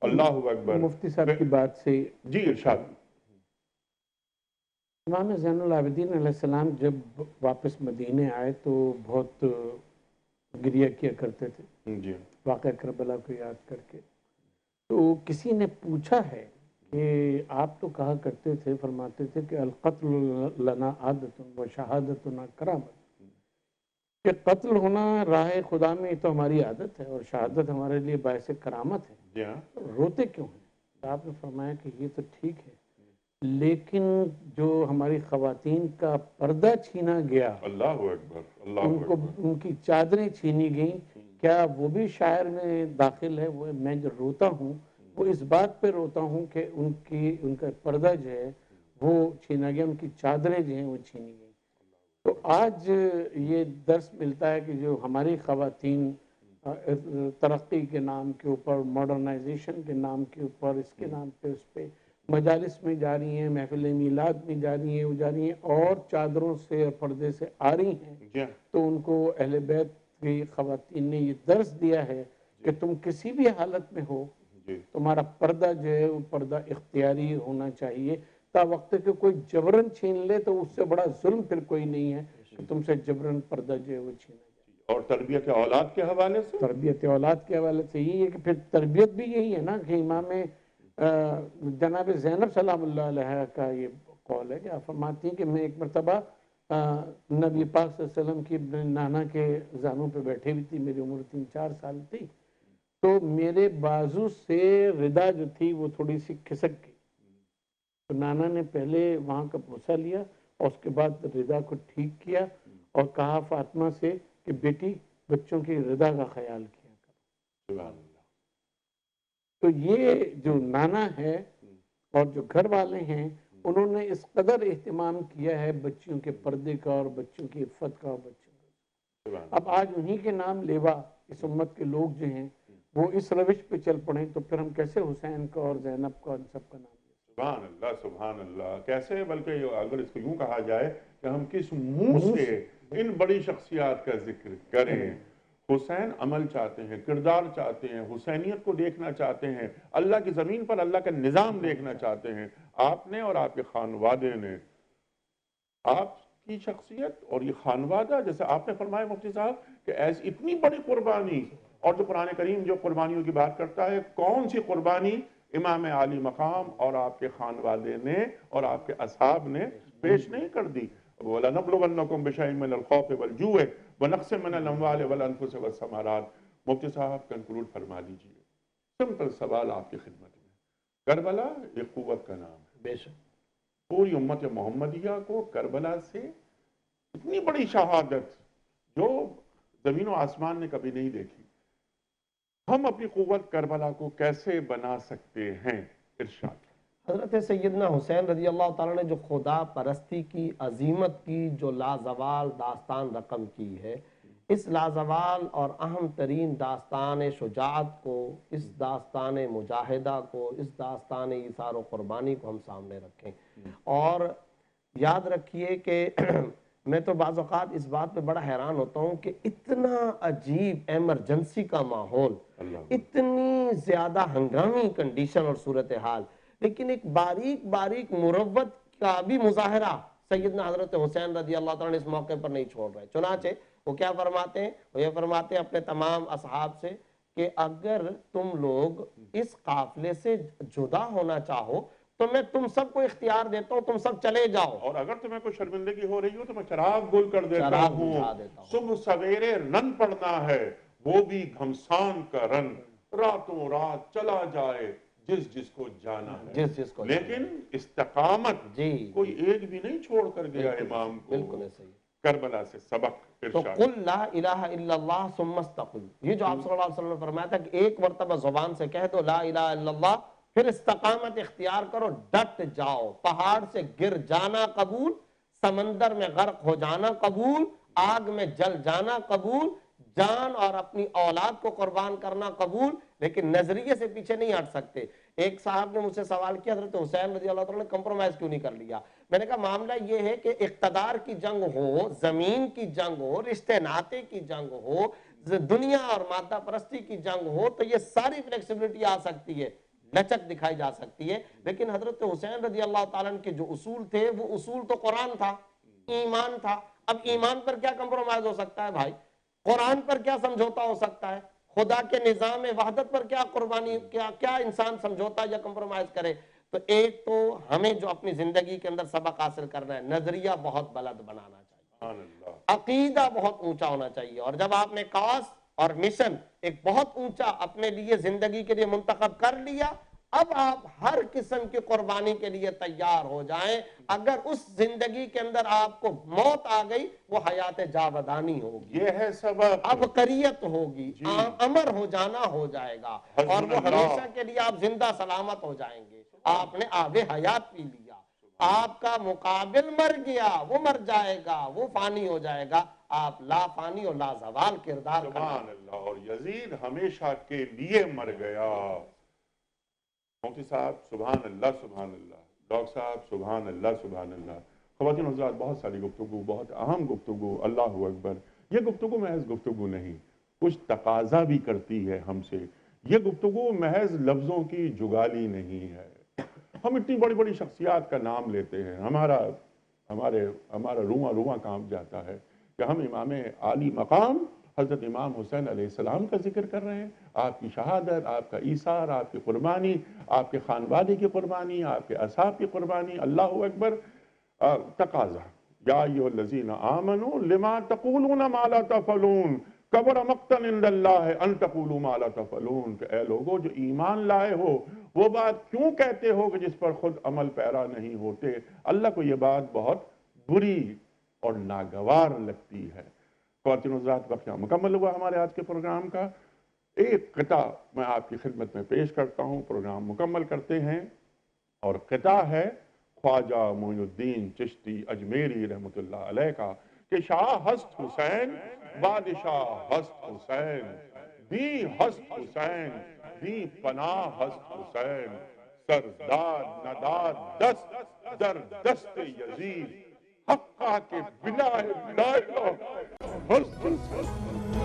اللہ اکبر، مفتی صاحب کی بات سے جی ارشاد۔ امام زین العابدین علیہ السلام جب واپس مدینے آئے تو بہت گریہ کیا کرتے تھے، جی واقعہ کربلا کو یاد کر کے۔ تو کسی نے پوچھا ہے کہ آپ تو کہا کرتے تھے، فرماتے تھے کہ القتل لنا عادت و شہادتنا کرامت، کہ قتل ہونا راہ خدا میں تو ہماری عادت ہے اور شہادت ہمارے لیے باعث کرامت ہے، روتے کیوں ہیں؟ تو آپ نے فرمایا کہ یہ تو ٹھیک ہے، لیکن جو ہماری خواتین کا پردہ چھینا گیا، اللہ اکبر، اللہ اکبر، ان کی چادریں چھینی گئیں، کیا وہ بھی شاعر میں داخل ہے؟ وہ میں جو روتا ہوں وہ اس بات پہ روتا ہوں کہ ان کا پردہ جو ہے وہ چھینا گیا، ان کی چادریں جو ہیں وہ چھینی گئیں۔ تو آج یہ درس ملتا ہے کہ جو ہماری خواتین ترقی کے نام کے اوپر، ماڈرنائزیشن کے نام کے اوپر، اس کے نام پہ اس پہ مجالس میں جا رہی ہیں، محفل میلاد میں جا رہی ہیں اور چادروں سے اور پردے سے آ رہی ہیں، تو ان کو اہل بیت کی خواتین نے یہ درس دیا ہے کہ تم کسی بھی حالت میں ہو تمہارا پردہ جو ہے وہ پردہ اختیاری ہونا چاہیے، تا وقت کہ کوئی جبرن چھین لے تو اس سے بڑا ظلم پھر کوئی نہیں ہے کہ تم سے جبرن پردہ جو ہے وہ چھینا جائے۔ اور تربیت اولاد کے حوالے سے، تربیت اولاد کے حوالے سے یہی ہے کہ پھر تربیت بھی یہی ہے نا کہ امام جناب زینب سلام اللہ علیہ کا یہ قول ہے کہ آپ فرماتی ہیں کہ میں ایک مرتبہ نبی پاک صلی اللہ علیہ وسلم کی نانا کے زانوں پہ بیٹھے ہوئی تھی، میری عمر 3-4 سال تھی، تو میرے بازو سے ردا جو تھی وہ تھوڑی سی کھسک گئی، تو نانا نے پہلے وہاں کا بوسہ لیا اور اس کے بعد ردا کو ٹھیک کیا اور کہا فاطمہ سے کہ بیٹی بچوں کی ردا کا خیال کیا کرو۔ سبحان اللہ۔ تو یہ جو نانا ہے اور جو گھر والے ہیں انہوں نے اس قدر اہتمام کیا ہے بچیوں کے پردے کا اور بچوں کی عفت کا اور بچوں کا۔ اب آج انہی کے نام لیوا اس امت کے لوگ جو ہیں وہ اس روش پہ چل پڑیں تو پھر ہم کیسے حسین کا اور زینب کا ان سب کا نام لیں؟ سبحان اللہ سبحان اللہ، کیسے، بلکہ اگر اس کو یوں کہا جائے کہ ہم کس منہ سے ان بڑی شخصیات کا ذکر کریں۔ حسین عمل چاہتے ہیں، کردار چاہتے ہیں، حسینیت کو دیکھنا چاہتے ہیں، اللہ کی زمین پر اللہ کا نظام دیکھنا چاہتے ہیں۔ آپ نے اور آپ کے خانوادے نے، آپ کی شخصیت اور یہ خانوادہ، جیسے آپ نے فرمایا مفتی صاحب کہ ایسی اتنی بڑی قربانی، اور جو قرآن کریم جو قربانیوں کی بات کرتا ہے، کون سی قربانی امام عالی مقام اور آپ کے خانوادے نے اور آپ کے اصحاب نے پیش نہیں کر دی۔ وَلَنَبْلُوَنَّكُمْ بِشَيْءٍ مِّنَ الْخَوْفِ وَالْجُوعِ وَنَقْصٍ مِّنَ الْأَمْوَالِ وَالْأَنفُسِ وَالثَّمَرَاتِ۔ مفتی صاحب کنکلوڈ فرما لیجئے، سمپل سوال آپ کی خدمت میں۔ کربلا ایک قوت کا نام ہے، بے شک پوری امت محمدیہ کو کربلا سے اتنی بڑی شہادت جو زمین و آسمان نے کبھی نہیں دیکھی، ہم اپنی قوت کربلا کو کیسے بنا سکتے ہیں؟ ارشاد۔ حضرت سیدنا حسین رضی اللہ تعالیٰ نے جو خدا پرستی کی عظیمت کی جو لازوال داستان رقم کی ہے، اس لازوال اور اہم ترین داستان شجاعت کو، اس داستان مجاہدہ کو، اس داستان ایثار و قربانی کو ہم سامنے رکھیں۔ اور یاد رکھیے کہ میں تو بعض اوقات اس بات پہ بڑا حیران ہوتا ہوں کہ اتنا عجیب ایمرجنسی کا ماحول، اتنی زیادہ ہنگامی کنڈیشن اور صورتحال، لیکن ایک باریک باریک مروت کا بھی مظاہرہ سیدنا حضرت حسین رضی اللہ تعالیٰ نے اس موقع پر نہیں چھوڑ رہے۔ چنانچہ وہ کیا فرماتے ہیں؟ وہ یہ فرماتے ہیں اپنے تمام اصحاب سے کہ اگر تم لوگ اس قافلے سے جدا ہونا چاہو تو میں تم سب کو اختیار دیتا ہوں، تم سب چلے جاؤ، اور اگر تمہیں کوئی شرمندگی ہو رہی ہو تو میں چراغ گل کر دیتا ہوں، صبح سویرے رن پڑنا ہے وہ بھی گھمسان کا رن، راتوں رات چلا جائے جس کو جانا ہے، لیکن استقامت کوئی ایک بھی نہیں چھوڑ کر گیا امام کو۔ کربلا سے سبق تو ارشاد۔ قل لا الہ الا اللہ ثم استقم، یہ جو آپ صلی اللہ علیہ وسلم نے فرمایا تھا کہ ایک مرتبہ زبان سے کہہ دو لا الہ الا اللہ، پھر استقامت اختیار کرو، ڈٹ جاؤ، پہاڑ سے گر جانا قبول، سمندر میں غرق ہو جانا قبول، آگ میں جل جانا قبول، جان اور اپنی اولاد کو قربان کرنا قبول، لیکن نظریے سے پیچھے نہیں ہٹ سکتے۔ ایک صاحب نے مجھ سے سوال کیا حضرت حسین رضی اللہ تعالیٰ نے کمپرومائز کیوں نہیں کر لیا؟ میں نے کہا معاملہ یہ ہے کہ اقتدار کی جنگ ہو، زمین کی جنگ ہو، رشتے ناطے کی جنگ ہو، دنیا اور مادہ پرستی کی جنگ ہو تو یہ ساری فلیکسیبلٹی آ سکتی ہے، لچک دکھائی جا سکتی ہے، لیکن حضرت حسین رضی اللہ تعالیٰ کے جو اصول تھے وہ اصول تو قرآن تھا، ایمان تھا۔ اب ایمان پر کیا کمپرومائز ہو سکتا ہے بھائی؟ قرآن پر کیا سمجھوتا ہو سکتا ہے؟ خدا کے نظام وحدت پر کیا قربانی، کیا انسان سمجھوتا یا کمپرومائز کرے؟ تو ایک تو ہمیں جو اپنی زندگی کے اندر سبق حاصل کرنا ہے، نظریہ بہت بلند بنانا چاہیے، عقیدہ بہت اونچا ہونا چاہیے، اور جب آپ نے کاس اور مشن ایک بہت اونچا اپنے لیے زندگی کے لیے منتخب کر لیا، اب آپ ہر قسم کی قربانی کے لیے تیار ہو جائیں۔ اگر اس زندگی کے اندر آپ کو موت آ گئی وہ حیات جاودانی ہوگی، یہ ہے سبق، عبقریت ہوگی، امر ہو جانا ہو جائے گا، اور وہ ہمیشہ کے لیے آپ زندہ سلامت ہو جائیں گے۔ آپ نے آب حیات پی لیا، آپ کا مقابل مر گیا، وہ مر جائے گا، وہ فانی ہو جائے گا، آپ لا فانی اور لا زوال کردار کا۔ سبحان اللہ۔ اور یزید ہمیشہ کے لیے مر گیا۔ مفتی صاحب سبحان اللہ سبحان اللہ، ڈاکٹر صاحب سبحان اللہ سبحان اللہ۔ خواتین حضرات، بہت ساری گفتگو، بہت اہم گفتگو، اللہ اکبر۔ یہ گفتگو محض گفتگو نہیں، کچھ تقاضا بھی کرتی ہے ہم سے. یہ گفتگو محض لفظوں کی جگالی نہیں ہے. ہم اتنی بڑی بڑی شخصیات کا نام لیتے ہیں، ہمارا رواں کانپ جاتا ہے کہ ہم امام عالی مقام حضرت امام حسین علیہ السلام کا ذکر کر رہے ہیں. آپ کی شہادت، آپ کا ایثار، آپ کی قربانی، آپ کے خانوادے کی قربانی، آپ کے اصحاب کی قربانی. اللہ اکبر. تقاضا یا ایھا الذین آمنوا لما تقولون ما لا تفعلون کبر مقتا عند اللہ ان تقولوا ما لا تفعلون. کہ اے لوگو جو ایمان لائے ہو وہ بات کیوں کہتے ہو کہ جس پر خود عمل پیرا نہیں ہوتے. اللہ کو یہ بات بہت بری اور ناگوار لگتی ہے. خواتین و حضرات، وقت مکمل ہوا ہمارے آج کے پروگرام کا. ایک قطعہ میں آپ کی خدمت میں پیش کرتا ہوں، پروگرام مکمل کرتے ہیں. اور قطعہ ہے خواجہ معین الدین چشتی اجمیری رحمۃ اللہ علیہ کا کہ شاہ ہست حسین بادشاہ ہست حسین، دی ہست حسین دی پناہ ہست حسین، سردار ندار دست در دست یزید حقا کے بلا ہست حسین.